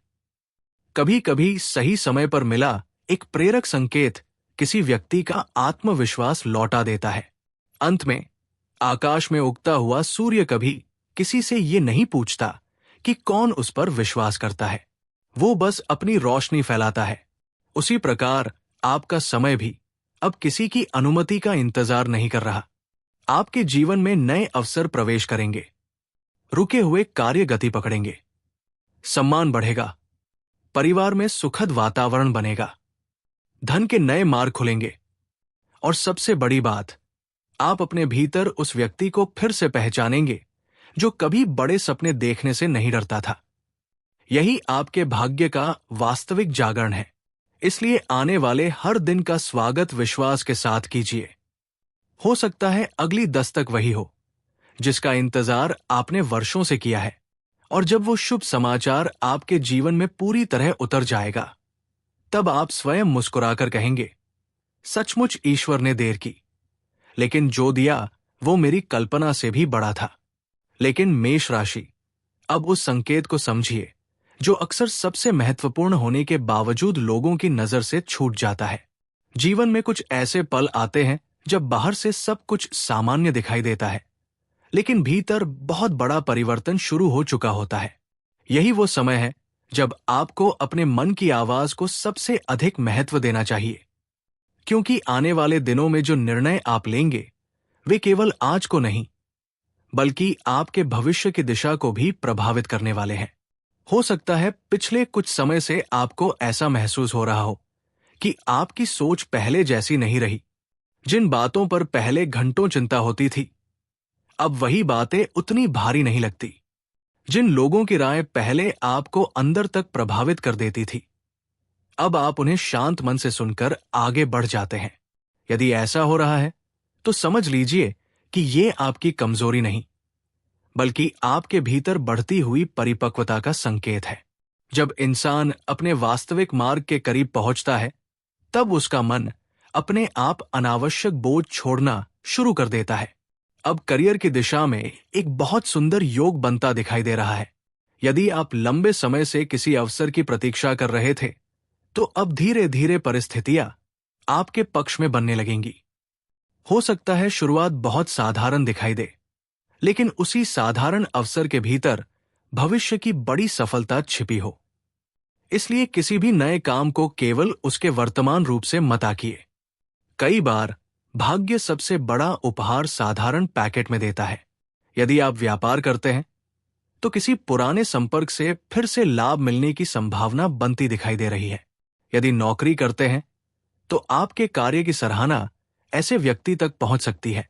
कभी कभी सही समय पर मिला एक प्रेरक संकेत किसी व्यक्ति का आत्मविश्वास लौटा देता है। अंत में, आकाश में उगता हुआ सूर्य कभी किसी से ये नहीं पूछता कि कौन उस पर विश्वास करता है, वो बस अपनी रोशनी फैलाता है। उसी प्रकार आपका समय भी अब किसी की अनुमति का इंतजार नहीं कर रहा। आपके जीवन में नए अवसर प्रवेश करेंगे, रुके हुए कार्य गति पकड़ेंगे, सम्मान बढ़ेगा, परिवार में सुखद वातावरण बनेगा, धन के नए मार्ग खुलेंगे, और सबसे बड़ी बात, आप अपने भीतर उस व्यक्ति को फिर से पहचानेंगे जो कभी बड़े सपने देखने से नहीं डरता था। यही आपके भाग्य का वास्तविक जागरण है। इसलिए आने वाले हर दिन का स्वागत विश्वास के साथ कीजिए। हो सकता है अगली दस्तक वही हो जिसका इंतजार आपने वर्षों से किया है, और जब वो शुभ समाचार आपके जीवन में पूरी तरह उतर जाएगा तब आप स्वयं मुस्कुराकर कहेंगे, सचमुच ईश्वर ने देर की, लेकिन जो दिया वो मेरी कल्पना से भी बड़ा था। लेकिन मेष राशि, अब उस संकेत को समझिए जो अक्सर सबसे महत्वपूर्ण होने के बावजूद लोगों की नजर से छूट जाता है। जीवन में कुछ ऐसे पल आते हैं जब बाहर से सब कुछ सामान्य दिखाई देता है, लेकिन भीतर बहुत बड़ा परिवर्तन शुरू हो चुका होता है। यही वो समय है जब आपको अपने मन की आवाज को सबसे अधिक महत्व देना चाहिए, क्योंकि आने वाले दिनों में जो निर्णय आप लेंगे वे केवल आज को नहीं बल्कि आपके भविष्य की दिशा को भी प्रभावित करने वाले हैं। हो सकता है पिछले कुछ समय से आपको ऐसा महसूस हो रहा हो कि आपकी सोच पहले जैसी नहीं रही। जिन बातों पर पहले घंटों चिंता होती थी, अब वही बातें उतनी भारी नहीं लगती। जिन लोगों की राय पहले आपको अंदर तक प्रभावित कर देती थी, अब आप उन्हें शांत मन से सुनकर आगे बढ़ जाते हैं। यदि ऐसा हो रहा है तो समझ लीजिए कि ये आपकी कमजोरी नहीं बल्कि आपके भीतर बढ़ती हुई परिपक्वता का संकेत है। जब इंसान अपने वास्तविक मार्ग के करीब पहुंचता है तब उसका मन अपने आप अनावश्यक बोझ छोड़ना शुरू कर देता है। अब करियर की दिशा में एक बहुत सुंदर योग बनता दिखाई दे रहा है। यदि आप लंबे समय से किसी अवसर की प्रतीक्षा कर रहे थे तो अब धीरे धीरे परिस्थितियां आपके पक्ष में बनने लगेंगी। हो सकता है शुरुआत बहुत साधारण दिखाई दे, लेकिन उसी साधारण अवसर के भीतर भविष्य की बड़ी सफलता छिपी हो। इसलिए किसी भी नए काम को केवल उसके वर्तमान रूप से मत आंकिए। कई बार भाग्य सबसे बड़ा उपहार साधारण पैकेट में देता है। यदि आप व्यापार करते हैं तो किसी पुराने संपर्क से फिर से लाभ मिलने की संभावना बनती दिखाई दे रही है। यदि नौकरी करते हैं तो आपके कार्य की सराहना ऐसे व्यक्ति तक पहुंच सकती है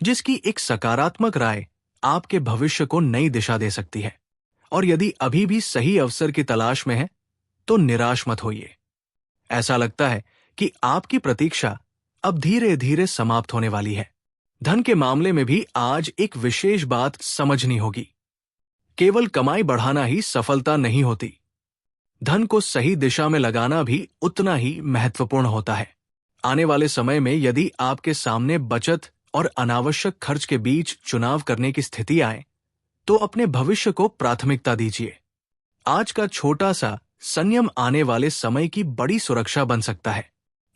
जिसकी एक सकारात्मक राय आपके भविष्य को नई दिशा दे सकती है। और यदि अभी भी सही अवसर की तलाश में है तो निराश मत होइए। ऐसा लगता है कि आपकी प्रतीक्षा अब धीरे धीरे समाप्त होने वाली है। धन के मामले में भी आज एक विशेष बात समझनी होगी। केवल कमाई बढ़ाना ही सफलता नहीं होती। धन को सही दिशा में लगाना भी उतना ही महत्वपूर्ण होता है। आने वाले समय में यदि आपके सामने बचत और अनावश्यक खर्च के बीच चुनाव करने की स्थिति आए तो अपने भविष्य को प्राथमिकता दीजिए। आज का छोटा सा संयम आने वाले समय की बड़ी सुरक्षा बन सकता है।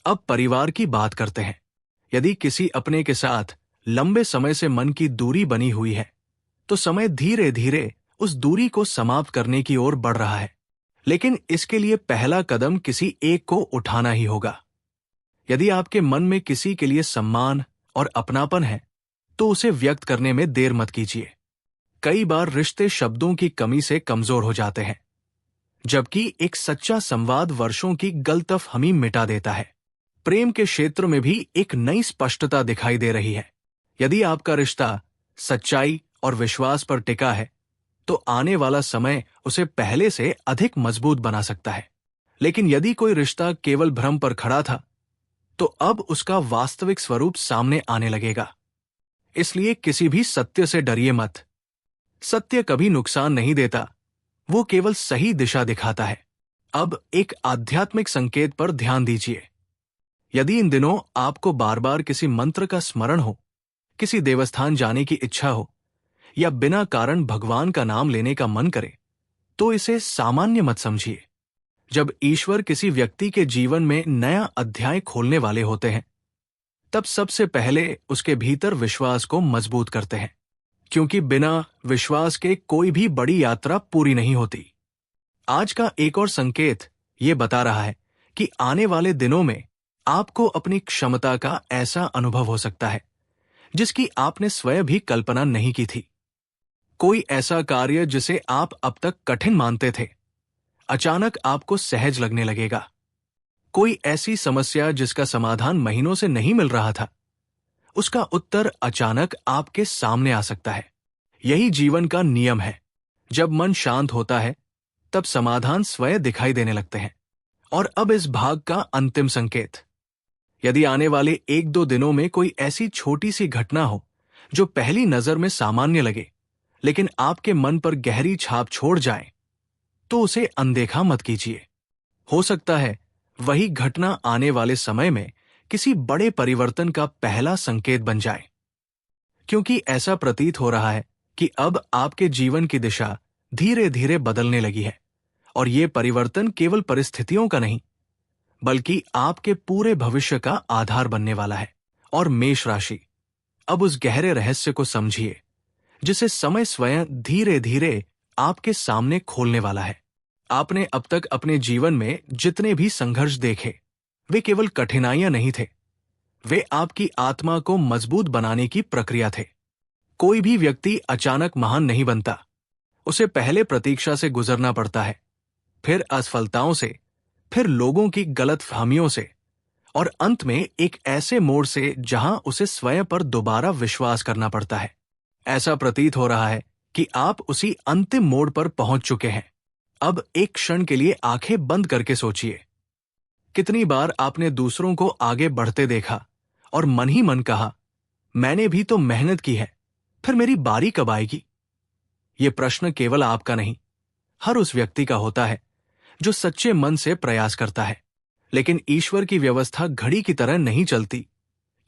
अब परिवार की बात करते हैं। यदि किसी अपने के साथ लंबे समय से मन की दूरी बनी हुई है तो समय धीरे धीरे उस दूरी को समाप्त करने की ओर बढ़ रहा है। लेकिन इसके लिए पहला कदम किसी एक को उठाना ही होगा। यदि आपके मन में किसी के लिए सम्मान और अपनापन है तो उसे व्यक्त करने में देर मत कीजिए। कई बार रिश्ते शब्दों की कमी से कमजोर हो जाते हैं, जबकि एक सच्चा संवाद वर्षों की गलतफहमी मिटा देता है। प्रेम के क्षेत्र में भी एक नई स्पष्टता दिखाई दे रही है। यदि आपका रिश्ता सच्चाई और विश्वास पर टिका है तो आने वाला समय उसे पहले से अधिक मजबूत बना सकता है। लेकिन यदि कोई रिश्ता केवल भ्रम पर खड़ा था तो अब उसका वास्तविक स्वरूप सामने आने लगेगा। इसलिए किसी भी सत्य से डरिए मत। सत्य कभी नुकसान नहीं देता, वो केवल सही दिशा दिखाता है। अब एक आध्यात्मिक संकेत पर ध्यान दीजिए। यदि इन दिनों आपको बार बार किसी मंत्र का स्मरण हो, किसी देवस्थान जाने की इच्छा हो या बिना कारण भगवान का नाम लेने का मन करे तो इसे सामान्य मत समझिए। जब ईश्वर किसी व्यक्ति के जीवन में नया अध्याय खोलने वाले होते हैं तब सबसे पहले उसके भीतर विश्वास को मजबूत करते हैं, क्योंकि बिना विश्वास के कोई भी बड़ी यात्रा पूरी नहीं होती। आज का एक और संकेत ये बता रहा है कि आने वाले दिनों में आपको अपनी क्षमता का ऐसा अनुभव हो सकता है जिसकी आपने स्वयं भी कल्पना नहीं की थी। कोई ऐसा कार्य जिसे आप अब तक कठिन मानते थे अचानक आपको सहज लगने लगेगा। कोई ऐसी समस्या जिसका समाधान महीनों से नहीं मिल रहा था, उसका उत्तर अचानक आपके सामने आ सकता है। यही जीवन का नियम है। जब मन शांत होता है तब समाधान स्वयं दिखाई देने लगते हैं। और अब इस भाग का अंतिम संकेत। यदि आने वाले 1-2 दिनों में कोई ऐसी छोटी सी घटना हो जो पहली नजर में सामान्य लगे लेकिन आपके मन पर गहरी छाप छोड़ जाए तो उसे अनदेखा मत कीजिए। हो सकता है वही घटना आने वाले समय में किसी बड़े परिवर्तन का पहला संकेत बन जाए, क्योंकि ऐसा प्रतीत हो रहा है कि अब आपके जीवन की दिशा धीरे धीरे बदलने लगी है। और ये परिवर्तन केवल परिस्थितियों का नहीं बल्कि आपके पूरे भविष्य का आधार बनने वाला है। और मेष राशि, अब उस गहरे रहस्य को समझिए जिसे समय स्वयं धीरे धीरे आपके सामने खोलने वाला है। आपने अब तक अपने जीवन में जितने भी संघर्ष देखे वे केवल कठिनाइयां नहीं थे, वे आपकी आत्मा को मजबूत बनाने की प्रक्रिया थे। कोई भी व्यक्ति अचानक महान नहीं बनता। उसे पहले प्रतीक्षा से गुजरना पड़ता है, फिर असफलताओं से, फिर लोगों की गलतफहमियों से और अंत में एक ऐसे मोड़ से जहां उसे स्वयं पर दोबारा विश्वास करना पड़ता है। ऐसा प्रतीत हो रहा है कि आप उसी अंतिम मोड़ पर पहुंच चुके हैं। अब एक क्षण के लिए आंखें बंद करके सोचिए, कितनी बार आपने दूसरों को आगे बढ़ते देखा और मन ही मन कहा, मैंने भी तो मेहनत की है, फिर मेरी बारी कब आएगी? ये प्रश्न केवल आपका नहीं, हर उस व्यक्ति का होता है जो सच्चे मन से प्रयास करता है। लेकिन ईश्वर की व्यवस्था घड़ी की तरह नहीं चलती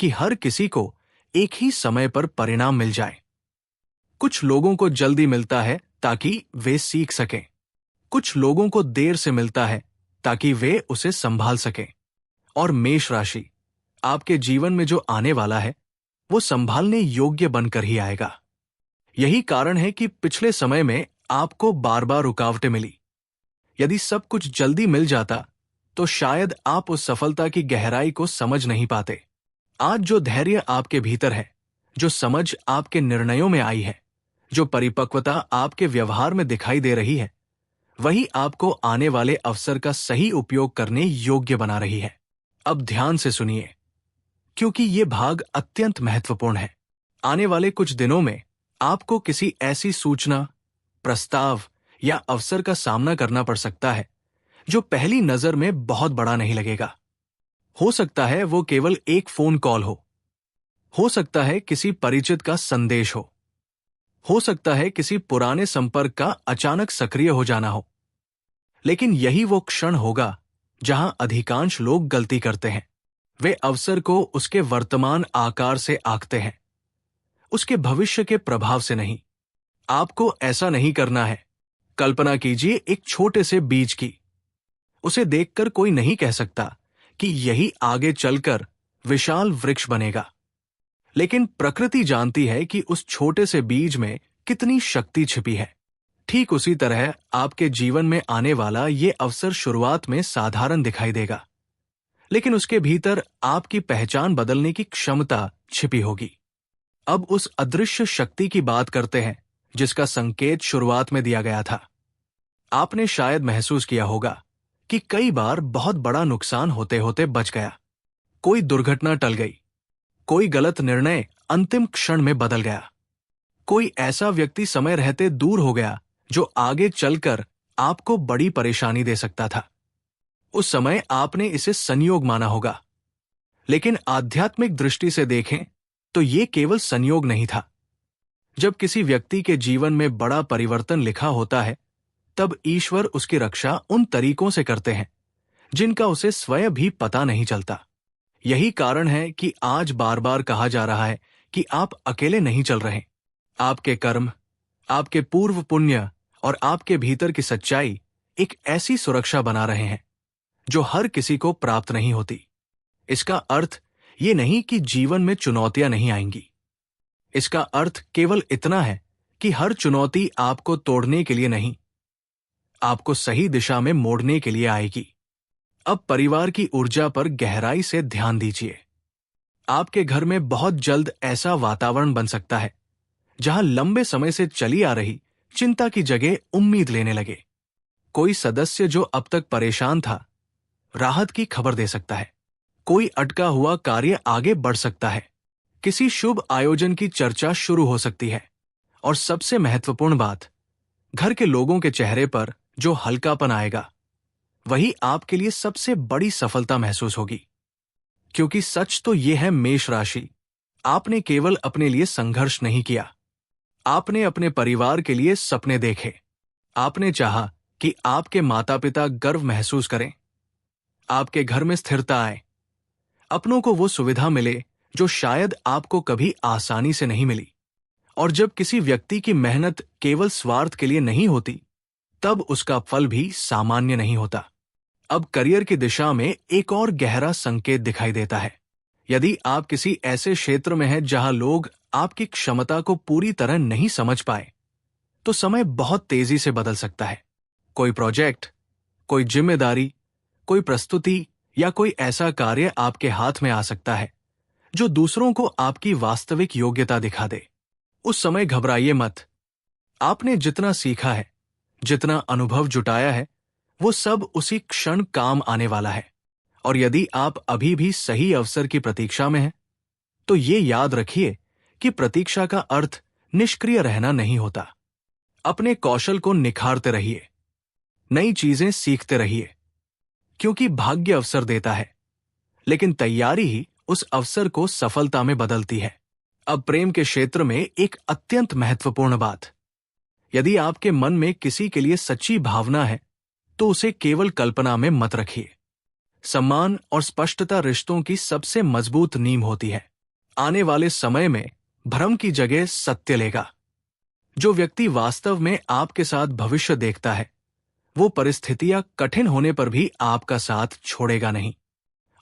कि हर किसी को एक ही समय पर परिणाम मिल जाए। कुछ लोगों को जल्दी मिलता है ताकि वे सीख सकें, कुछ लोगों को देर से मिलता है ताकि वे उसे संभाल सकें। और मेष राशि, आपके जीवन में जो आने वाला है वो संभालने योग्य बनकर ही आएगा। यही कारण है कि पिछले समय में आपको बार बार रुकावटें मिली। यदि सब कुछ जल्दी मिल जाता तो शायद आप उस सफलता की गहराई को समझ नहीं पाते। आज जो धैर्य आपके भीतर है, जो समझ आपके निर्णयों में आई है, जो परिपक्वता आपके व्यवहार में दिखाई दे रही है, वही आपको आने वाले अवसर का सही उपयोग करने योग्य बना रही है। अब ध्यान से सुनिए, क्योंकि ये भाग अत्यंत महत्वपूर्ण है। आने वाले कुछ दिनों में आपको किसी ऐसी सूचना, प्रस्ताव या अवसर का सामना करना पड़ सकता है जो पहली नजर में बहुत बड़ा नहीं लगेगा। हो सकता है वो केवल एक फोन कॉल हो सकता है किसी परिचित का संदेश हो सकता है किसी पुराने संपर्क का अचानक सक्रिय हो जाना हो। लेकिन यही वो क्षण होगा जहां अधिकांश लोग गलती करते हैं। वे अवसर को उसके वर्तमान आकार से आंकते हैं, उसके भविष्य के प्रभाव से नहीं। आपको ऐसा नहीं करना है। कल्पना कीजिए एक छोटे से बीज की। उसे देखकर कोई नहीं कह सकता कि यही आगे चलकर विशाल वृक्ष बनेगा, लेकिन प्रकृति जानती है कि उस छोटे से बीज में कितनी शक्ति छिपी है। ठीक उसी तरह आपके जीवन में आने वाला ये अवसर शुरुआत में साधारण दिखाई देगा, लेकिन उसके भीतर आपकी पहचान बदलने की क्षमता छिपी होगी। अब उस अदृश्य शक्ति की बात करते हैं जिसका संकेत शुरुआत में दिया गया था। आपने शायद महसूस किया होगा कि कई बार बहुत बड़ा नुकसान होते होते बच गया। कोई दुर्घटना टल गई, कोई गलत निर्णय अंतिम क्षण में बदल गया, कोई ऐसा व्यक्ति समय रहते दूर हो गया जो आगे चलकर आपको बड़ी परेशानी दे सकता था। उस समय आपने इसे संयोग माना होगा, लेकिन आध्यात्मिक दृष्टि से देखें तो ये केवल संयोग नहीं था। जब किसी व्यक्ति के जीवन में बड़ा परिवर्तन लिखा होता है, तब ईश्वर उसकी रक्षा उन तरीकों से करते हैं जिनका उसे स्वयं भी पता नहीं चलता। यही कारण है कि आज बार बार कहा जा रहा है कि आप अकेले नहीं चल रहे। आपके कर्म, आपके पूर्व पुण्य और आपके भीतर की सच्चाई एक ऐसी सुरक्षा बना रहे हैं जो हर किसी को प्राप्त नहीं होती। इसका अर्थ ये नहीं कि जीवन में चुनौतियां नहीं आएंगी। इसका अर्थ केवल इतना है कि हर चुनौती आपको तोड़ने के लिए नहीं, आपको सही दिशा में मोड़ने के लिए आएगी। अब परिवार की ऊर्जा पर गहराई से ध्यान दीजिए। आपके घर में बहुत जल्द ऐसा वातावरण बन सकता है जहां लंबे समय से चली आ रही चिंता की जगह उम्मीद लेने लगे। कोई सदस्य जो अब तक परेशान था, राहत की खबर दे सकता है। कोई अटका हुआ कार्य आगे बढ़ सकता है। किसी शुभ आयोजन की चर्चा शुरू हो सकती है। और सबसे महत्वपूर्ण बात, घर के लोगों के चेहरे पर जो हल्कापन आएगा, वही आपके लिए सबसे बड़ी सफलता महसूस होगी। क्योंकि सच तो यह है मेष राशि, आपने केवल अपने लिए संघर्ष नहीं किया, आपने अपने परिवार के लिए सपने देखे। आपने चाहा कि आपके माता पिता गर्व महसूस करें, आपके घर में स्थिरता आए, अपनों को वो सुविधा मिले जो शायद आपको कभी आसानी से नहीं मिली। और जब किसी व्यक्ति की मेहनत केवल स्वार्थ के लिए नहीं होती, तब उसका फल भी सामान्य नहीं होता। अब करियर की दिशा में एक और गहरा संकेत दिखाई देता है। यदि आप किसी ऐसे क्षेत्र में हैं जहां लोग आपकी क्षमता को पूरी तरह नहीं समझ पाए, तो समय बहुत तेजी से बदल सकता है। कोई प्रोजेक्ट, कोई जिम्मेदारी, कोई प्रस्तुति या कोई ऐसा कार्य आपके हाथ में आ सकता है जो दूसरों को आपकी वास्तविक योग्यता दिखा दे। उस समय घबराइए मत। आपने जितना सीखा है, जितना अनुभव जुटाया है, वो सब उसी क्षण काम आने वाला है। और यदि आप अभी भी सही अवसर की प्रतीक्षा में हैं, तो ये याद रखिए कि प्रतीक्षा का अर्थ निष्क्रिय रहना नहीं होता। अपने कौशल को निखारते रहिए, नई चीजें सीखते रहिए, क्योंकि भाग्य अवसर देता है, लेकिन तैयारी ही उस अवसर को सफलता में बदलती है। अब प्रेम के क्षेत्र में एक अत्यंत महत्वपूर्ण बात, यदि आपके मन में किसी के लिए सच्ची भावना है, तो उसे केवल कल्पना में मत रखिए। सम्मान और स्पष्टता रिश्तों की सबसे मजबूत नींव होती है। आने वाले समय में भ्रम की जगह सत्य लेगा। जो व्यक्ति वास्तव में आपके साथ भविष्य देखता है, वो परिस्थितियां कठिन होने पर भी आपका साथ छोड़ेगा नहीं।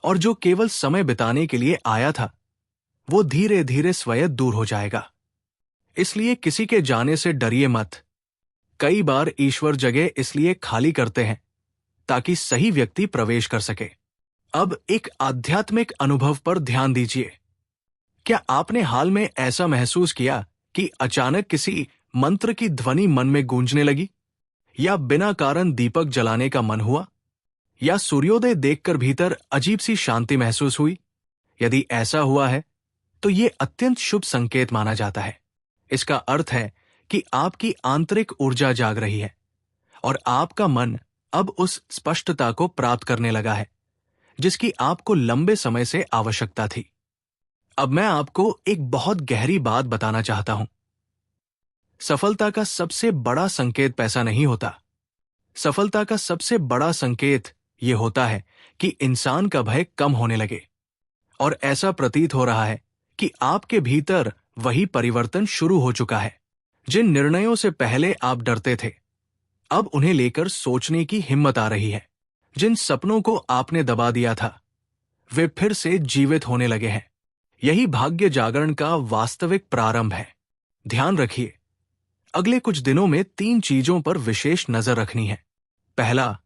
और जो केवल समय बिताने के लिए आया था, वो धीरे धीरे स्वयं दूर हो जाएगा। इसलिए किसी के जाने से डरिए मत। कई बार ईश्वर जगह इसलिए खाली करते हैं ताकि सही व्यक्ति प्रवेश कर सके। अब एक आध्यात्मिक अनुभव पर ध्यान दीजिए। क्या आपने हाल में ऐसा महसूस किया कि अचानक किसी मंत्र की ध्वनि मन में गूंजने लगी, या बिना कारण दीपक जलाने का मन हुआ, या सूर्योदय देखकर भीतर अजीब सी शांति महसूस हुई? यदि ऐसा हुआ है तो ये अत्यंत शुभ संकेत माना जाता है। इसका अर्थ है कि आपकी आंतरिक ऊर्जा जाग रही है और आपका मन अब उस स्पष्टता को प्राप्त करने लगा है जिसकी आपको लंबे समय से आवश्यकता थी। अब मैं आपको एक बहुत गहरी बात बताना चाहता हूं। सफलता का सबसे बड़ा संकेत पैसा नहीं होता। सफलता का सबसे बड़ा संकेत यह होता है कि इंसान का भय कम होने लगे। और ऐसा प्रतीत हो रहा है कि आपके भीतर वही परिवर्तन शुरू हो चुका है। जिन निर्णयों से पहले आप डरते थे, अब उन्हें लेकर सोचने की हिम्मत आ रही है। जिन सपनों को आपने दबा दिया था, वे फिर से जीवित होने लगे हैं। यही भाग्य जागरण का वास्तविक प्रारंभ है। ध्यान रखिए, अगले कुछ दिनों में 3 चीजों पर विशेष नजर रखनी है। पहला,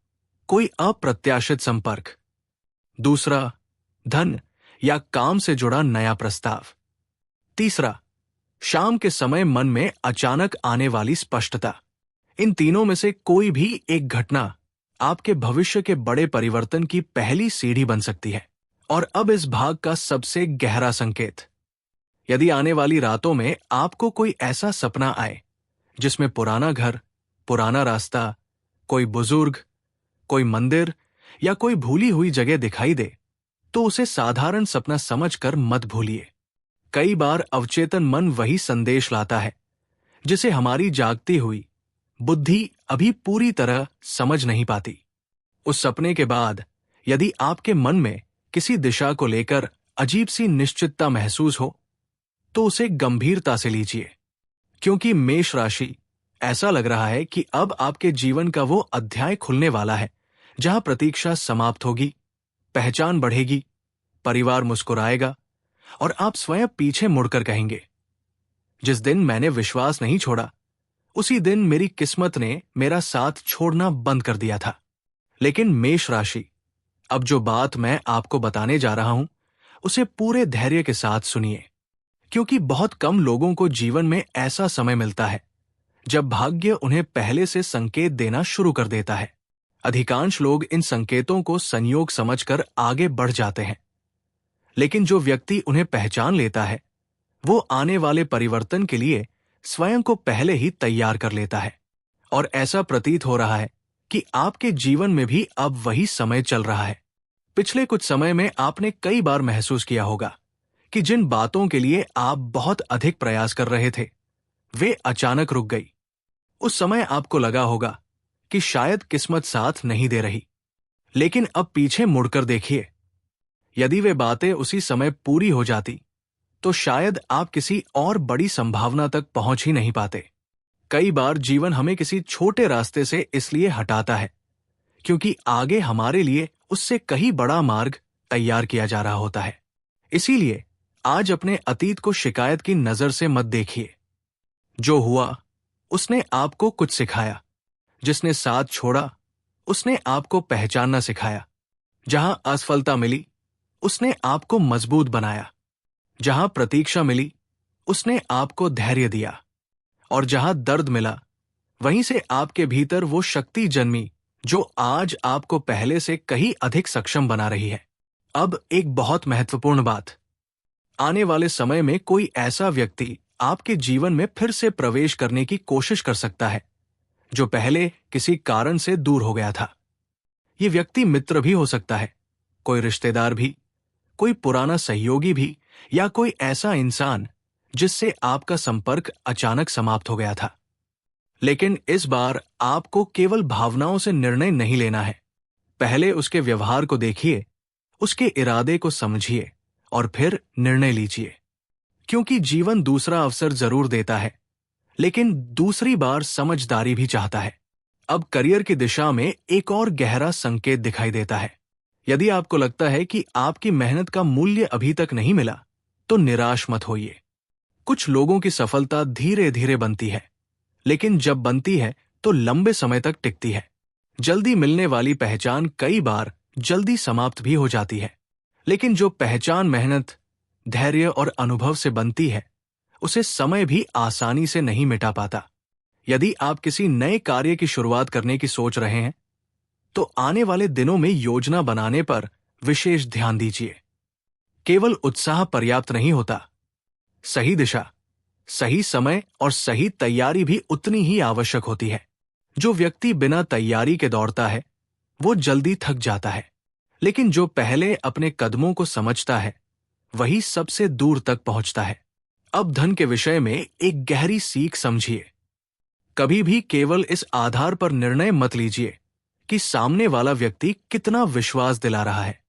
कोई अप्रत्याशित संपर्क। दूसरा, धन या काम से जुड़ा नया प्रस्ताव। तीसरा, शाम के समय मन में अचानक आने वाली स्पष्टता। इन तीनों में से कोई भी एक घटना आपके भविष्य के बड़े परिवर्तन की पहली सीढ़ी बन सकती है। और अब इस भाग का सबसे गहरा संकेत। यदि आने वाली रातों में आपको कोई ऐसा सपना आए जिसमें पुराना घर, पुराना रास्ता, कोई बुजुर्ग, कोई मंदिर या कोई भूली हुई जगह दिखाई दे, तो उसे साधारण सपना समझकर मत भूलिए। कई बार अवचेतन मन वही संदेश लाता है जिसे हमारी जागती हुई बुद्धि अभी पूरी तरह समझ नहीं पाती। उस सपने के बाद यदि आपके मन में किसी दिशा को लेकर अजीब सी निश्चितता महसूस हो, तो उसे गंभीरता से लीजिए, क्योंकि मेष राशि, ऐसा लग रहा है कि अब आपके जीवन का वो अध्याय खुलने वाला है जहां प्रतीक्षा समाप्त होगी, पहचान बढ़ेगी, परिवार मुस्कुराएगा और आप स्वयं पीछे मुड़कर कहेंगे, जिस दिन मैंने विश्वास नहीं छोड़ा, उसी दिन मेरी किस्मत ने मेरा साथ छोड़ना बंद कर दिया था। लेकिन मेष राशि, अब जो बात मैं आपको बताने जा रहा हूं, उसे पूरे धैर्य के साथ सुनिए, क्योंकि बहुत कम लोगों को जीवन में ऐसा समय मिलता है जब भाग्य उन्हें पहले से संकेत देना शुरू कर देता है। अधिकांश लोग इन संकेतों को संयोग समझकर आगे बढ़ जाते हैं, लेकिन जो व्यक्ति उन्हें पहचान लेता है, वो आने वाले परिवर्तन के लिए स्वयं को पहले ही तैयार कर लेता है। और ऐसा प्रतीत हो रहा है कि आपके जीवन में भी अब वही समय चल रहा है। पिछले कुछ समय में आपने कई बार महसूस किया होगा कि जिन बातों के लिए आप बहुत अधिक प्रयास कर रहे थे, वे अचानक रुक गई। उस समय आपको लगा होगा कि शायद किस्मत साथ नहीं दे रही, लेकिन अब पीछे मुड़कर देखिए, यदि वे बातें उसी समय पूरी हो जाती तो शायद आप किसी और बड़ी संभावना तक पहुंच ही नहीं पाते। कई बार जीवन हमें किसी छोटे रास्ते से इसलिए हटाता है क्योंकि आगे हमारे लिए उससे कहीं बड़ा मार्ग तैयार किया जा रहा होता है। इसीलिए आज अपने अतीत को शिकायत की नजर से मत देखिए। जो हुआ उसने आपको कुछ सिखाया, जिसने साथ छोड़ा उसने आपको पहचानना सिखाया, जहां असफलता मिली उसने आपको मजबूत बनाया, जहां प्रतीक्षा मिली उसने आपको धैर्य दिया, और जहां दर्द मिला वहीं से आपके भीतर वो शक्ति जन्मी जो आज आपको पहले से कहीं अधिक सक्षम बना रही है। अब एक बहुत महत्वपूर्ण बात, आने वाले समय में कोई ऐसा व्यक्ति आपके जीवन में फिर से प्रवेश करने की कोशिश कर सकता है जो पहले किसी कारण से दूर हो गया था। ये व्यक्ति मित्र भी हो सकता है, कोई रिश्तेदार भी, कोई पुराना सहयोगी भी, या कोई ऐसा इंसान जिससे आपका संपर्क अचानक समाप्त हो गया था। लेकिन इस बार आपको केवल भावनाओं से निर्णय नहीं लेना है। पहले उसके व्यवहार को देखिए, उसके इरादे को समझिए और फिर निर्णय लीजिए, क्योंकि जीवन दूसरा अवसर जरूर देता है, लेकिन दूसरी बार समझदारी भी चाहता है। अब करियर की दिशा में एक और गहरा संकेत दिखाई देता है। यदि आपको लगता है कि आपकी मेहनत का मूल्य अभी तक नहीं मिला, तो निराश मत होइए। कुछ लोगों की सफलता धीरे धीरे बनती है, लेकिन जब बनती है तो लंबे समय तक टिकती है। जल्दी मिलने वाली पहचान कई बार जल्दी समाप्त भी हो जाती है, लेकिन जो पहचान मेहनत, धैर्य और अनुभव से बनती है, उसे समय भी आसानी से नहीं मिटा पाता। यदि आप किसी नए कार्य की शुरुआत करने की सोच रहे हैं, तो आने वाले दिनों में योजना बनाने पर विशेष ध्यान दीजिए। केवल उत्साह पर्याप्त नहीं होता, सही दिशा, सही समय और सही तैयारी भी उतनी ही आवश्यक होती है। जो व्यक्ति बिना तैयारी के दौड़ता है, वो जल्दी थक जाता है, लेकिन जो पहले अपने कदमों को समझता है, वही सबसे दूर तक पहुंचता है। अब धन के विषय में एक गहरी सीख समझिए। कभी भी केवल इस आधार पर निर्णय मत लीजिए कि सामने वाला व्यक्ति कितना विश्वास दिला रहा है।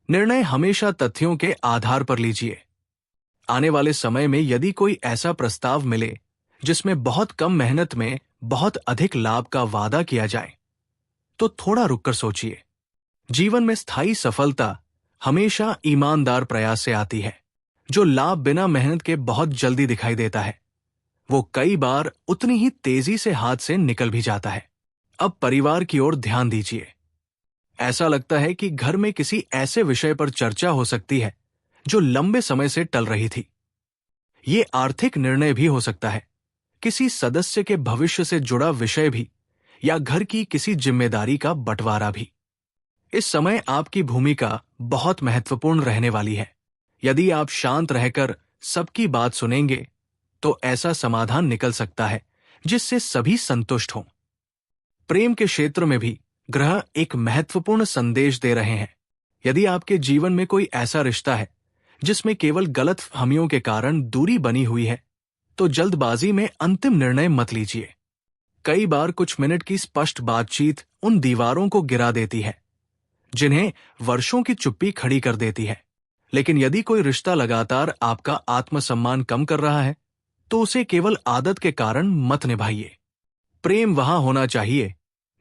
निर्णय हमेशा तथ्यों के आधार पर लीजिए। आने वाले समय में यदि कोई ऐसा प्रस्ताव मिले जिसमें बहुत कम मेहनत में बहुत अधिक लाभ का वादा किया जाए, तो थोड़ा रुककर सोचिए। जीवन में स्थायी सफलता हमेशा ईमानदार प्रयास से आती है। जो लाभ बिना मेहनत के बहुत जल्दी दिखाई देता है, वो कई बार उतनी ही तेजी से हाथ से निकल भी जाता है। अब परिवार की ओर ध्यान दीजिए। ऐसा लगता है कि घर में किसी ऐसे विषय पर चर्चा हो सकती है जो लंबे समय से टल रही थी। ये आर्थिक निर्णय भी हो सकता है, किसी सदस्य के भविष्य से जुड़ा विषय भी, या घर की किसी जिम्मेदारी का बंटवारा भी। इस समय आपकी भूमिका बहुत महत्वपूर्ण रहने वाली है। यदि आप शांत रहकर सबकी बात सुनेंगे, तो ऐसा समाधान निकल सकता है जिससे सभी संतुष्ट हों। प्रेम के क्षेत्र में भी ग्रह एक महत्वपूर्ण संदेश दे रहे हैं। यदि आपके जीवन में कोई ऐसा रिश्ता है जिसमें केवल गलतफहमियों के कारण दूरी बनी हुई है, तो जल्दबाजी में अंतिम निर्णय मत लीजिए। कई बार कुछ मिनट की स्पष्ट बातचीत उन दीवारों को गिरा देती है जिन्हें वर्षों की चुप्पी खड़ी कर देती है। लेकिन यदि कोई रिश्ता लगातार आपका आत्मसम्मान कम कर रहा है, तो उसे केवल आदत के कारण मत निभाइए। प्रेम वहां होना चाहिए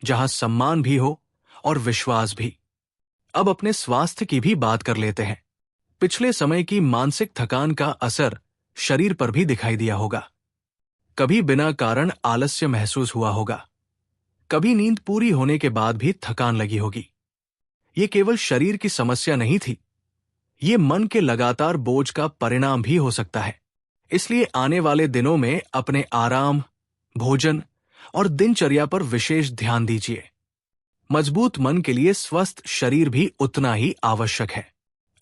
जहां सम्मान भी हो और विश्वास भी। अब अपने स्वास्थ्य की भी बात कर लेते हैं। पिछले समय की मानसिक थकान का असर शरीर पर भी दिखाई दिया होगा। कभी बिना कारण आलस्य महसूस हुआ होगा, कभी नींद पूरी होने के बाद भी थकान लगी होगी। ये केवल शरीर की समस्या नहीं थी, ये मन के लगातार बोझ का परिणाम भी हो सकता है। इसलिए आने वाले दिनों में अपने आराम, भोजन और दिनचर्या पर विशेष ध्यान दीजिए। मजबूत मन के लिए स्वस्थ शरीर भी उतना ही आवश्यक है।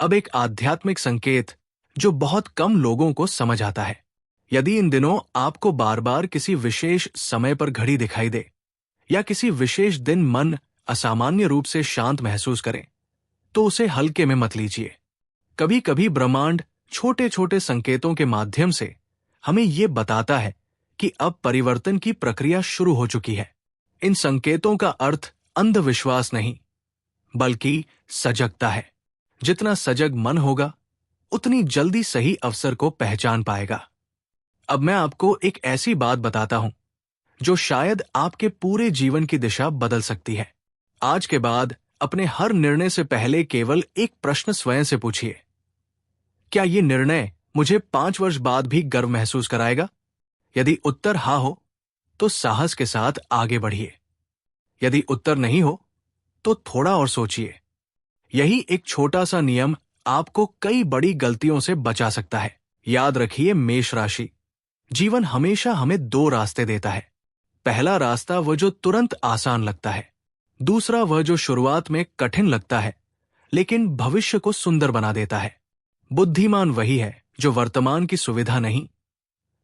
अब एक आध्यात्मिक संकेत जो बहुत कम लोगों को समझ आता है। यदि इन दिनों आपको बार बार किसी विशेष समय पर घड़ी दिखाई दे, या किसी विशेष दिन मन असामान्य रूप से शांत महसूस करे, तो उसे हल्के में मत लीजिए। कभी कभी ब्रह्मांड छोटे छोटे संकेतों के माध्यम से हमें ये बताता है कि अब परिवर्तन की प्रक्रिया शुरू हो चुकी है। इन संकेतों का अर्थ अंधविश्वास नहीं, बल्कि सजगता है। जितना सजग मन होगा, उतनी जल्दी सही अवसर को पहचान पाएगा। अब मैं आपको एक ऐसी बात बताता हूं जो शायद आपके पूरे जीवन की दिशा बदल सकती है। आज के बाद अपने हर निर्णय से पहले केवल एक प्रश्न स्वयं से पूछिए, क्या ये निर्णय मुझे 5 वर्ष बाद भी गर्व महसूस कराएगा? यदि उत्तर हाँ हो, तो साहस के साथ आगे बढ़िए। यदि उत्तर नहीं हो, तो थोड़ा और सोचिए। यही एक छोटा सा नियम आपको कई बड़ी गलतियों से बचा सकता है। याद रखिए मेष राशि, जीवन हमेशा हमें 2 रास्ते देता है। पहला रास्ता वह जो तुरंत आसान लगता है, दूसरा वह जो शुरुआत में कठिन लगता है लेकिन भविष्य को सुंदर बना देता है। बुद्धिमान वही है जो वर्तमान की सुविधा नहीं,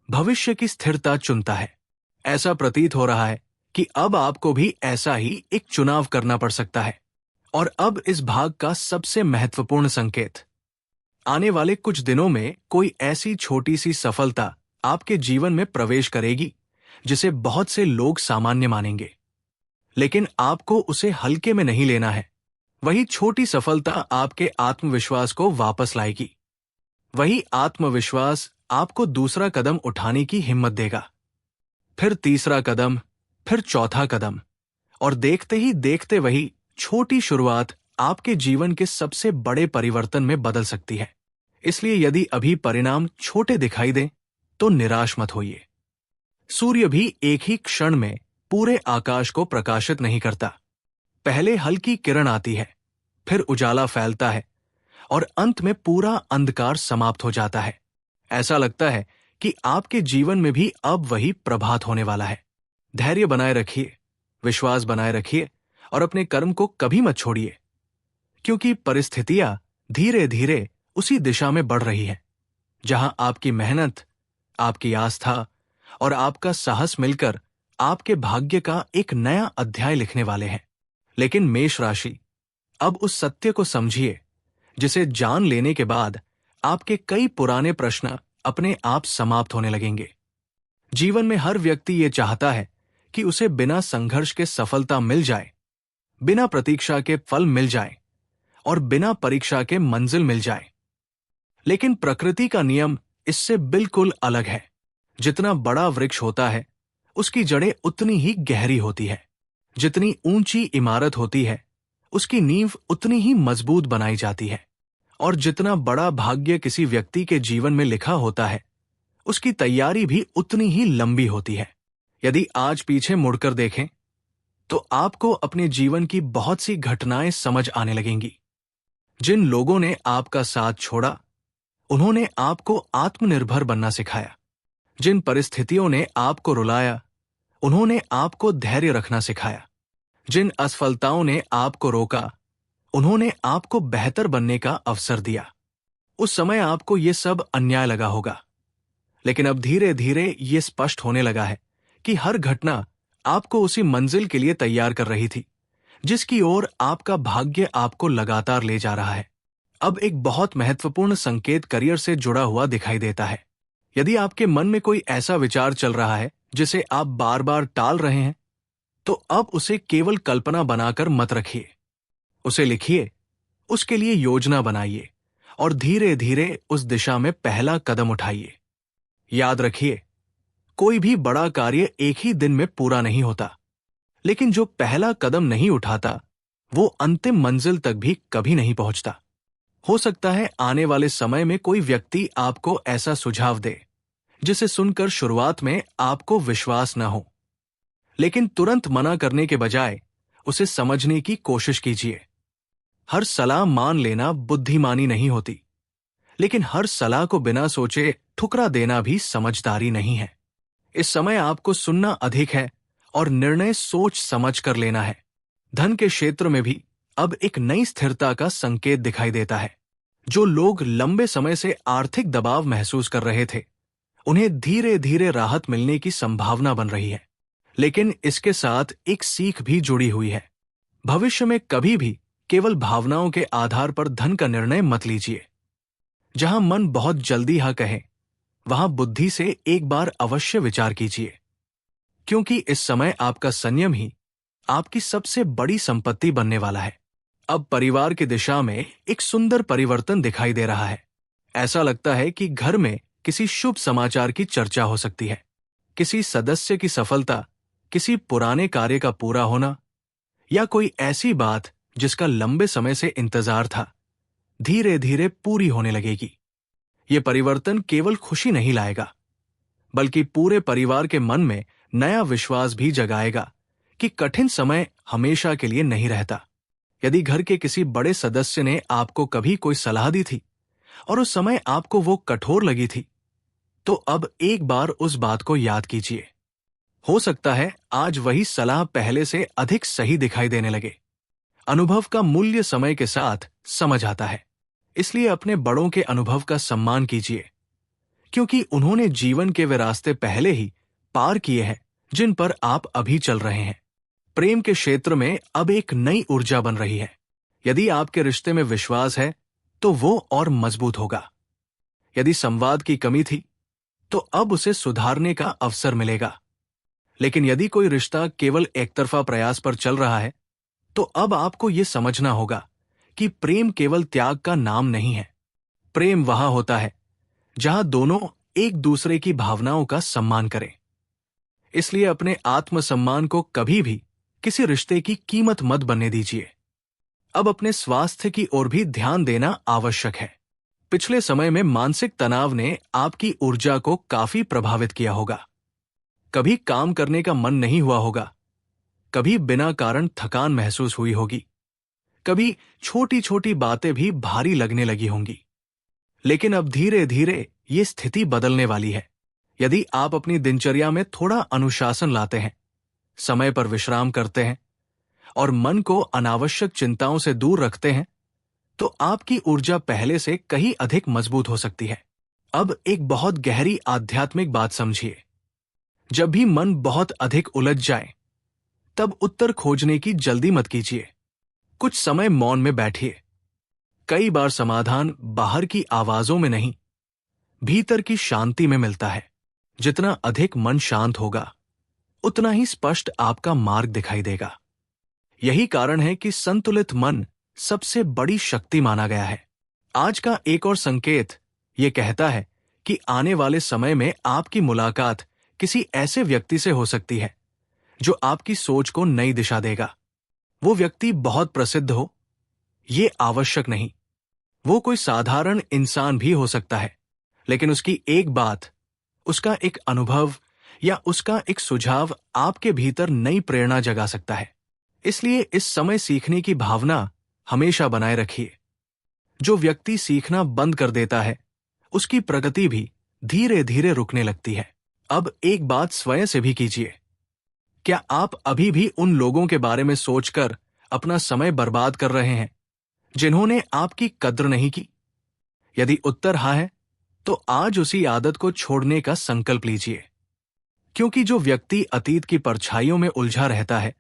भविष्य की स्थिरता चुनता है। ऐसा प्रतीत हो रहा है कि अब आपको भी ऐसा ही एक चुनाव करना पड़ सकता है। और अब इस भाग का सबसे महत्वपूर्ण संकेत, आने वाले कुछ दिनों में कोई ऐसी छोटी सी सफलता आपके जीवन में प्रवेश करेगी जिसे बहुत से लोग सामान्य मानेंगे, लेकिन आपको उसे हल्के में नहीं लेना है। वही छोटी सफलता आपके आत्मविश्वास को वापस लाएगी। वही आत्मविश्वास आपको दूसरा कदम उठाने की हिम्मत देगा, फिर तीसरा कदम, फिर चौथा कदम, और देखते ही देखते वही छोटी शुरुआत आपके जीवन के सबसे बड़े परिवर्तन में बदल सकती है। इसलिए यदि अभी परिणाम छोटे दिखाई दें तो निराश मत होइए। सूर्य भी एक ही क्षण में पूरे आकाश को प्रकाशित नहीं करता। पहले हल्की किरण आती है, फिर उजाला फैलता है और अंत में पूरा अंधकार समाप्त हो जाता है। ऐसा लगता है कि आपके जीवन में भी अब वही प्रभात होने वाला है। धैर्य बनाए रखिए, विश्वास बनाए रखिए और अपने कर्म को कभी मत छोड़िए, क्योंकि परिस्थितियां धीरे धीरे उसी दिशा में बढ़ रही हैं जहां आपकी मेहनत, आपकी आस्था और आपका साहस मिलकर आपके भाग्य का एक नया अध्याय लिखने वाले हैं। लेकिन मेष राशि, अब उस सत्य को समझिए जिसे जान लेने के बाद आपके कई पुराने प्रश्न अपने आप समाप्त होने लगेंगे। जीवन में हर व्यक्ति ये चाहता है कि उसे बिना संघर्ष के सफलता मिल जाए, बिना प्रतीक्षा के फल मिल जाए और बिना परीक्षा के मंजिल मिल जाए। लेकिन प्रकृति का नियम इससे बिल्कुल अलग है। जितना बड़ा वृक्ष होता है, उसकी जड़ें उतनी ही गहरी होती है। जितनी ऊंची इमारत होती है, उसकी नींव उतनी ही मजबूत बनाई जाती है। और जितना बड़ा भाग्य किसी व्यक्ति के जीवन में लिखा होता है, उसकी तैयारी भी उतनी ही लंबी होती है। यदि आज पीछे मुड़कर देखें तो आपको अपने जीवन की बहुत सी घटनाएं समझ आने लगेंगी। जिन लोगों ने आपका साथ छोड़ा, उन्होंने आपको आत्मनिर्भर बनना सिखाया। जिन परिस्थितियों ने आपको रुलाया, उन्होंने आपको धैर्य रखना सिखाया। जिन असफलताओं ने आपको रोका, उन्होंने आपको बेहतर बनने का अवसर दिया। उस समय आपको ये सब अन्याय लगा होगा, लेकिन अब धीरे धीरे ये स्पष्ट होने लगा है कि हर घटना आपको उसी मंजिल के लिए तैयार कर रही थी जिसकी ओर आपका भाग्य आपको लगातार ले जा रहा है। अब एक बहुत महत्वपूर्ण संकेत करियर से जुड़ा हुआ दिखाई देता है। यदि आपके मन में कोई ऐसा विचार चल रहा है जिसे आप बार बार टाल रहे हैं, तो अब उसे केवल कल्पना बनाकर मत रखिए। उसे लिखिए, उसके लिए योजना बनाइए और धीरे धीरे उस दिशा में पहला कदम उठाइए। याद रखिए, कोई भी बड़ा कार्य एक ही दिन में पूरा नहीं होता, लेकिन जो पहला कदम नहीं उठाता, वो अंतिम मंजिल तक भी कभी नहीं पहुंचता। हो सकता है आने वाले समय में कोई व्यक्ति आपको ऐसा सुझाव दे जिसे सुनकर शुरुआत में आपको विश्वास न हो, लेकिन तुरंत मना करने के बजाय उसे समझने की कोशिश कीजिए। हर सलाह मान लेना बुद्धिमानी नहीं होती, लेकिन हर सलाह को बिना सोचे ठुकरा देना भी समझदारी नहीं है। इस समय आपको सुनना अधिक है और निर्णय सोच समझ कर लेना है। धन के क्षेत्र में भी अब एक नई स्थिरता का संकेत दिखाई देता है। जो लोग लंबे समय से आर्थिक दबाव महसूस कर रहे थे, उन्हें धीरे धीरे राहत मिलने की संभावना बन रही है। लेकिन इसके साथ एक सीख भी जुड़ी हुई है। भविष्य में कभी भी केवल भावनाओं के आधार पर धन का निर्णय मत लीजिए। जहां मन बहुत जल्दी हाँ कहे, वहां बुद्धि से एक बार अवश्य विचार कीजिए, क्योंकि इस समय आपका संयम ही आपकी सबसे बड़ी संपत्ति बनने वाला है। अब परिवार की दिशा में एक सुंदर परिवर्तन दिखाई दे रहा है। ऐसा लगता है कि घर में किसी शुभ समाचार की चर्चा हो सकती है। किसी सदस्य की सफलता, किसी पुराने कार्य का पूरा होना या कोई ऐसी बात जिसका लंबे समय से इंतजार था, धीरे धीरे पूरी होने लगेगी। ये परिवर्तन केवल खुशी नहीं लाएगा, बल्कि पूरे परिवार के मन में नया विश्वास भी जगाएगा कि कठिन समय हमेशा के लिए नहीं रहता। यदि घर के किसी बड़े सदस्य ने आपको कभी कोई सलाह दी थी और उस समय आपको वो कठोर लगी थी, तो अब एक बार उस बात को याद कीजिए। हो सकता है आज वही सलाह पहले से अधिक सही दिखाई देने लगे। अनुभव का मूल्य समय के साथ समझ आता है, इसलिए अपने बड़ों के अनुभव का सम्मान कीजिए, क्योंकि उन्होंने जीवन के वे रास्ते पहले ही पार किए हैं जिन पर आप अभी चल रहे हैं। प्रेम के क्षेत्र में अब एक नई ऊर्जा बन रही है। यदि आपके रिश्ते में विश्वास है तो वो और मजबूत होगा। यदि संवाद की कमी थी तो अब उसे सुधारने का अवसर मिलेगा। लेकिन यदि कोई रिश्ता केवल एकतरफा प्रयास पर चल रहा है, तो अब आपको ये समझना होगा कि प्रेम केवल त्याग का नाम नहीं है। प्रेम वहां होता है जहां दोनों एक दूसरे की भावनाओं का सम्मान करें। इसलिए अपने आत्मसम्मान को कभी भी किसी रिश्ते की कीमत मत बनने दीजिए। अब अपने स्वास्थ्य की ओर भी ध्यान देना आवश्यक है। पिछले समय में मानसिक तनाव ने आपकी ऊर्जा को काफी प्रभावित किया होगा। कभी काम करने का मन नहीं हुआ होगा, कभी बिना कारण थकान महसूस हुई होगी, कभी छोटी छोटी बातें भी भारी लगने लगी होंगी। लेकिन अब धीरे धीरे ये स्थिति बदलने वाली है। यदि आप अपनी दिनचर्या में थोड़ा अनुशासन लाते हैं, समय पर विश्राम करते हैं और मन को अनावश्यक चिंताओं से दूर रखते हैं, तो आपकी ऊर्जा पहले से कहीं अधिक मजबूत हो सकती है। अब एक बहुत गहरी आध्यात्मिक बात समझिए। जब भी मन बहुत अधिक उलझ जाए, तब उत्तर खोजने की जल्दी मत कीजिए। कुछ समय मौन में बैठिए। कई बार समाधान बाहर की आवाजों में नहीं, भीतर की शांति में मिलता है। जितना अधिक मन शांत होगा, उतना ही स्पष्ट आपका मार्ग दिखाई देगा। यही कारण है कि संतुलित मन सबसे बड़ी शक्ति माना गया है। आज का एक और संकेत ये कहता है कि आने वाले समय में आपकी मुलाकात किसी ऐसे व्यक्ति से हो सकती है जो आपकी सोच को नई दिशा देगा। वो व्यक्ति बहुत प्रसिद्ध हो, ये आवश्यक नहीं। वो कोई साधारण इंसान भी हो सकता है, लेकिन उसकी एक बात, उसका एक अनुभव या उसका एक सुझाव आपके भीतर नई प्रेरणा जगा सकता है। इसलिए इस समय सीखने की भावना हमेशा बनाए रखिए। जो व्यक्ति सीखना बंद कर देता है, उसकी प्रगति भी धीरे धीरे रुकने लगती है। अब एक बात स्वयं से भी कीजिए। क्या आप अभी भी उन लोगों के बारे में सोचकर अपना समय बर्बाद कर रहे हैं जिन्होंने आपकी कद्र नहीं की? यदि उत्तर हाँ है, तो आज उसी आदत को छोड़ने का संकल्प लीजिए। क्योंकि जो व्यक्ति अतीत की परछाइयों में उलझा रहता है,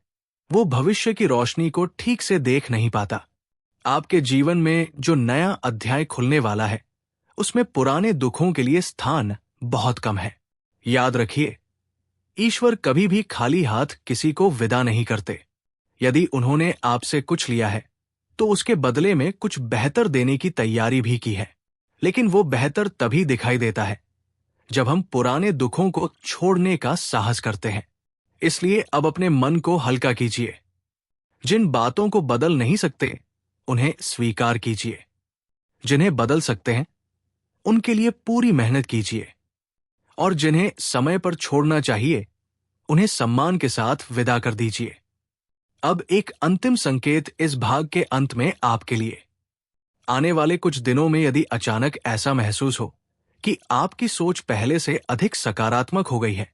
वो भविष्य की रोशनी को ठीक से देख नहीं पाता। आपके जीवन में जो नया अध्याय खुलने वाला है, उसमें पुराने दुखों के लिए स्थान बहुत कम है। याद रखिए, ईश्वर कभी भी खाली हाथ किसी को विदा नहीं करते। यदि उन्होंने आपसे कुछ लिया है, तो उसके बदले में कुछ बेहतर देने की तैयारी भी की है। लेकिन वो बेहतर तभी दिखाई देता है जब हम पुराने दुखों को छोड़ने का साहस करते हैं। इसलिए अब अपने मन को हल्का कीजिए। जिन बातों को बदल नहीं सकते, उन्हें स्वीकार कीजिए। जिन्हें बदल सकते हैं, उनके लिए पूरी मेहनत कीजिए। और जिन्हें समय पर छोड़ना चाहिए, उन्हें सम्मान के साथ विदा कर दीजिए। अब एक अंतिम संकेत इस भाग के अंत में आपके लिए। आने वाले कुछ दिनों में यदि अचानक ऐसा महसूस हो कि आपकी सोच पहले से अधिक सकारात्मक हो गई है,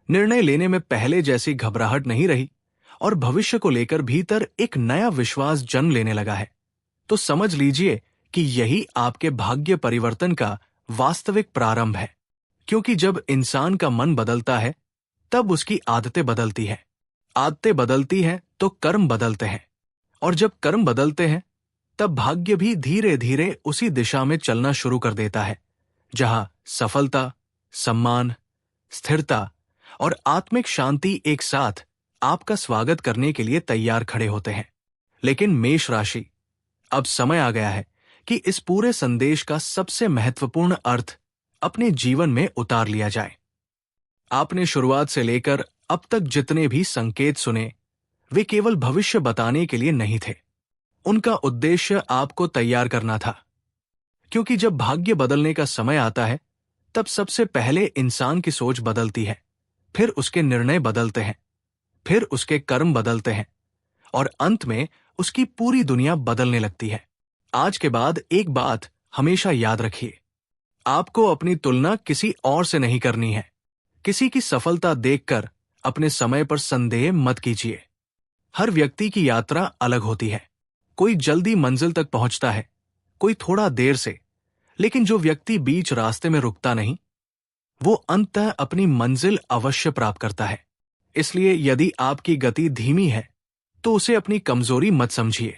निर्णय लेने में पहले जैसी घबराहट नहीं रही और भविष्य को लेकर भीतर एक नया विश्वास जन्म लेने लगा है, तो समझ लीजिए कि यही आपके भाग्य परिवर्तन का वास्तविक प्रारंभ है। क्योंकि जब इंसान का मन बदलता है, तब उसकी आदतें बदलती हैं। आदतें बदलती हैं तो कर्म बदलते हैं, और जब कर्म बदलते हैं, तब भाग्य भी धीरे धीरे उसी दिशा में चलना शुरू कर देता है जहां सफलता, सम्मान, स्थिरता और आत्मिक शांति एक साथ आपका स्वागत करने के लिए तैयार खड़े होते हैं। लेकिन मेष राशि, अब समय आ गया है कि इस पूरे संदेश का सबसे महत्वपूर्ण अर्थ अपने जीवन में उतार लिया जाए। आपने शुरुआत से लेकर अब तक जितने भी संकेत सुने, वे केवल भविष्य बताने के लिए नहीं थे। उनका उद्देश्य आपको तैयार करना था। क्योंकि जब भाग्य बदलने का समय आता है, तब सबसे पहले इंसान की सोच बदलती है, फिर उसके निर्णय बदलते हैं, फिर उसके कर्म बदलते हैं, और अंत में उसकी पूरी दुनिया बदलने लगती है। आज के बाद एक बात हमेशा याद रखिए, आपको अपनी तुलना किसी और से नहीं करनी है। किसी की सफलता देखकर अपने समय पर संदेह मत कीजिए। हर व्यक्ति की यात्रा अलग होती है। कोई जल्दी मंजिल तक पहुंचता है, कोई थोड़ा देर से, लेकिन जो व्यक्ति बीच रास्ते में रुकता नहीं, वो अंततः अपनी मंजिल अवश्य प्राप्त करता है। इसलिए यदि आपकी गति धीमी है, तो उसे अपनी कमजोरी मत समझिए।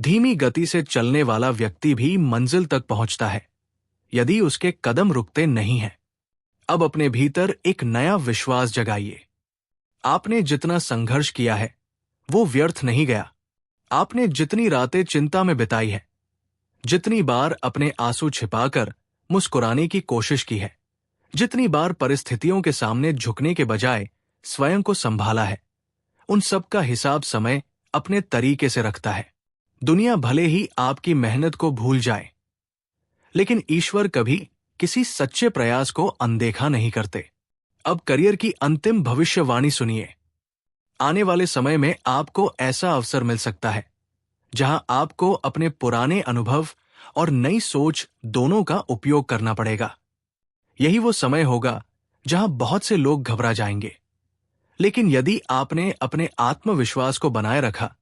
धीमी गति से चलने वाला व्यक्ति भी मंजिल तक पहुंचता है, यदि उसके कदम रुकते नहीं हैं। अब अपने भीतर एक नया विश्वास जगाइए। आपने जितना संघर्ष किया है, वो व्यर्थ नहीं गया। आपने जितनी रातें चिंता में बिताई है, जितनी बार अपने आंसू छिपाकर मुस्कुराने की कोशिश की है, जितनी बार परिस्थितियों के सामने झुकने के बजाय स्वयं को संभाला है, उन सब का हिसाब समय अपने तरीके से रखता है। दुनिया भले ही आपकी मेहनत को भूल जाए, लेकिन ईश्वर कभी किसी सच्चे प्रयास को अनदेखा नहीं करते। अब करियर की अंतिम भविष्यवाणी सुनिए। आने वाले समय में आपको ऐसा अवसर मिल सकता है जहां आपको अपने पुराने अनुभव और नई सोच दोनों का उपयोग करना पड़ेगा। यही वो समय होगा जहां बहुत से लोग घबरा जाएंगे, लेकिन यदि आपने अपने आत्मविश्वास को बनाए रखा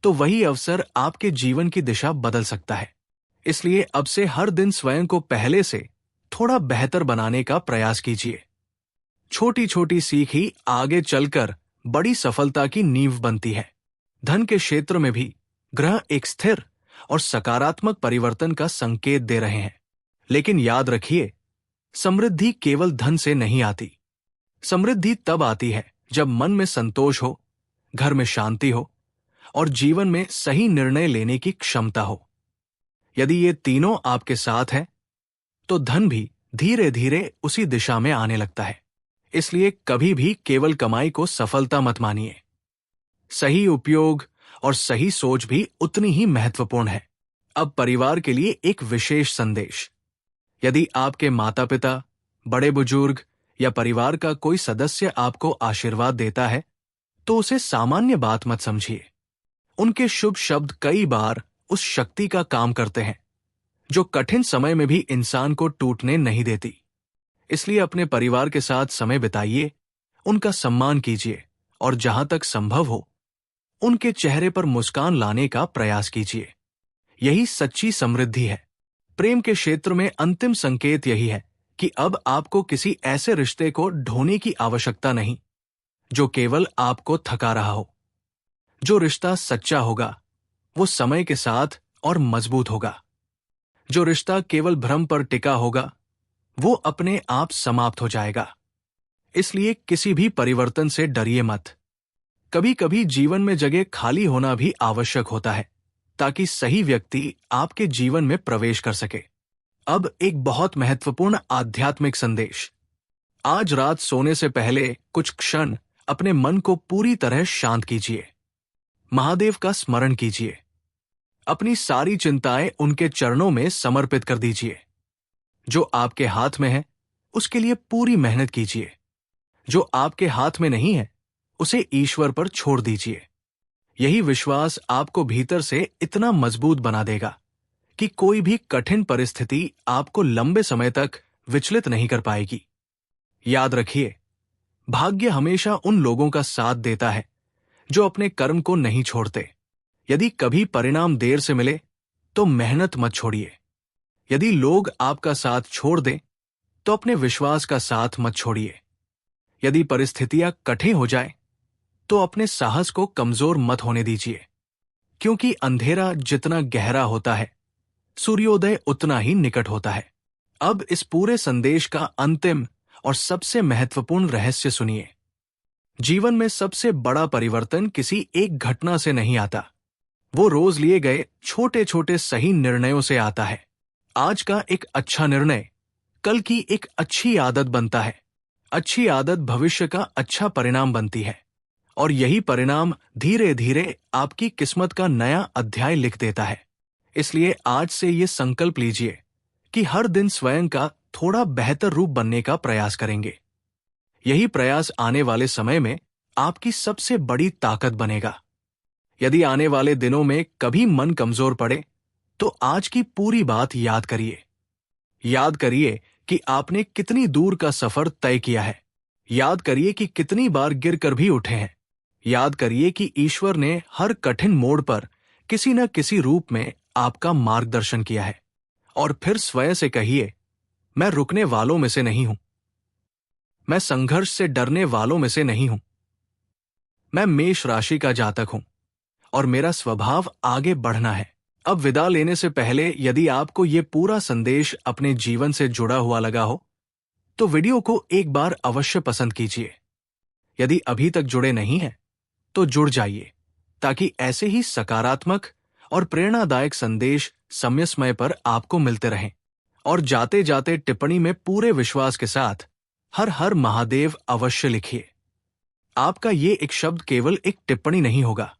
तो वही अवसर आपके जीवन की दिशा बदल सकता है। इसलिए अब से हर दिन स्वयं को पहले से थोड़ा बेहतर बनाने का प्रयास कीजिए। छोटी छोटी सीख ही आगे चलकर बड़ी सफलता की नींव बनती है। धन के क्षेत्र में भी ग्रह एक स्थिर और सकारात्मक परिवर्तन का संकेत दे रहे हैं। लेकिन याद रखिए, समृद्धि केवल धन से नहीं आती। समृद्धि तब आती है जब मन में संतोष हो, घर में शांति हो और जीवन में सही निर्णय लेने की क्षमता हो। यदि ये तीनों आपके साथ हैं, तो धन भी धीरे धीरे उसी दिशा में आने लगता है। इसलिए कभी भी केवल कमाई को सफलता मत मानिए। सही उपयोग और सही सोच भी उतनी ही महत्वपूर्ण है। अब परिवार के लिए एक विशेष संदेश। यदि आपके माता पिता, बड़े बुजुर्ग या परिवार का कोई सदस्य आपको आशीर्वाद देता है, तो उसे सामान्य बात मत समझिए। उनके शुभ शब्द कई बार उस शक्ति का काम करते हैं जो कठिन समय में भी इंसान को टूटने नहीं देती। इसलिए अपने परिवार के साथ समय बिताइए, उनका सम्मान कीजिए और जहां तक संभव हो उनके चेहरे पर मुस्कान लाने का प्रयास कीजिए। यही सच्ची समृद्धि है। प्रेम के क्षेत्र में अंतिम संकेत यही है कि अब आपको किसी ऐसे रिश्ते को ढोने की आवश्यकता नहीं जो केवल आपको थका रहा हो। जो रिश्ता सच्चा होगा वो समय के साथ और मजबूत होगा। जो रिश्ता केवल भ्रम पर टिका होगा वो अपने आप समाप्त हो जाएगा। इसलिए किसी भी परिवर्तन से डरिए मत। कभी कभी जीवन में जगह खाली होना भी आवश्यक होता है ताकि सही व्यक्ति आपके जीवन में प्रवेश कर सके। अब एक बहुत महत्वपूर्ण आध्यात्मिक संदेश। आज रात सोने से पहले कुछ क्षण अपने मन को पूरी तरह शांत कीजिए। महादेव का स्मरण कीजिए। अपनी सारी चिंताएं उनके चरणों में समर्पित कर दीजिए। जो आपके हाथ में है उसके लिए पूरी मेहनत कीजिए। जो आपके हाथ में नहीं है उसे ईश्वर पर छोड़ दीजिए। यही विश्वास आपको भीतर से इतना मजबूत बना देगा कि कोई भी कठिन परिस्थिति आपको लंबे समय तक विचलित नहीं कर पाएगी। याद रखिए, भाग्य हमेशा उन लोगों का साथ देता है जो अपने कर्म को नहीं छोड़ते। यदि कभी परिणाम देर से मिले तो मेहनत मत छोड़िए। यदि लोग आपका साथ छोड़ दें तो अपने विश्वास का साथ मत छोड़िए। यदि परिस्थितियां कठिन हो जाए तो अपने साहस को कमजोर मत होने दीजिए, क्योंकि अंधेरा जितना गहरा होता है सूर्योदय उतना ही निकट होता है। अब इस पूरे संदेश का अंतिम और सबसे महत्वपूर्ण रहस्य सुनिए। जीवन में सबसे बड़ा परिवर्तन किसी एक घटना से नहीं आता, वो रोज लिए गए छोटे छोटे सही निर्णयों से आता है। आज का एक अच्छा निर्णय कल की एक अच्छी आदत बनता है। अच्छी आदत भविष्य का अच्छा परिणाम बनती है और यही परिणाम धीरे धीरे आपकी किस्मत का नया अध्याय लिख देता है। इसलिए आज से ये संकल्प लीजिए कि हर दिन स्वयं का थोड़ा बेहतर रूप बनने का प्रयास करेंगे। यही प्रयास आने वाले समय में आपकी सबसे बड़ी ताकत बनेगा। यदि आने वाले दिनों में कभी मन कमजोर पड़े तो आज की पूरी बात याद करिए। याद करिए कि आपने कितनी दूर का सफर तय किया है। याद करिए कि कितनी बार गिरकर भी उठे हैं। याद करिए कि ईश्वर ने हर कठिन मोड़ पर किसी न किसी रूप में आपका मार्गदर्शन किया है। और फिर स्वयं से कहिए, मैं रुकने वालों में से नहीं हूं। मैं संघर्ष से डरने वालों में से नहीं हूं। मैं मेष राशि का जातक हूं और मेरा स्वभाव आगे बढ़ना है। अब विदा लेने से पहले यदि आपको ये पूरा संदेश अपने जीवन से जुड़ा हुआ लगा हो तो वीडियो को एक बार अवश्य पसंद कीजिए। यदि अभी तक जुड़े नहीं हैं तो जुड़ जाइए ताकि ऐसे ही सकारात्मक और प्रेरणादायक संदेश समय समय पर आपको मिलते रहें। और जाते जाते टिप्पणी में पूरे विश्वास के साथ हर हर महादेव अवश्य लिखिए। आपका ये एक शब्द केवल एक टिप्पणी नहीं होगा,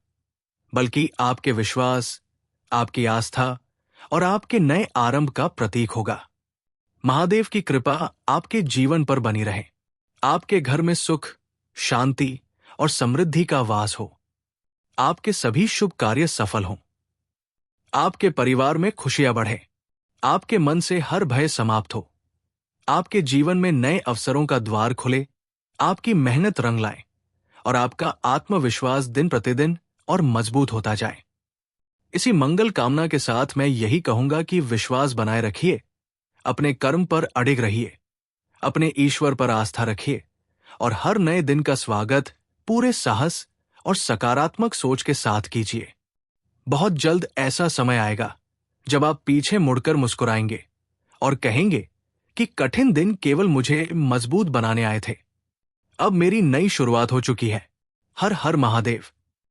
बल्कि आपके विश्वास, आपकी आस्था और आपके नए आरंभ का प्रतीक होगा। महादेव की कृपा आपके जीवन पर बनी रहे। आपके घर में सुख, शांति और समृद्धि का वास हो। आपके सभी शुभ कार्य सफल हों। आपके परिवार में खुशियां बढ़े। आपके मन से हर भय समाप्त हो। आपके जीवन में नए अवसरों का द्वार खुले। आपकी मेहनत रंग लाए और आपका आत्मविश्वास दिन प्रतिदिन और मजबूत होता जाए। इसी मंगल कामना के साथ मैं यही कहूंगा कि विश्वास बनाए रखिए, अपने कर्म पर अडिग रहिए, अपने ईश्वर पर आस्था रखिए और हर नए दिन का स्वागत पूरे साहस और सकारात्मक सोच के साथ कीजिए। बहुत जल्द ऐसा समय आएगा जब आप पीछे मुड़कर मुस्कुराएंगे और कहेंगे कि कठिन दिन केवल मुझे मजबूत बनाने आए थे। अब मेरी नई शुरुआत हो चुकी है। हर हर महादेव।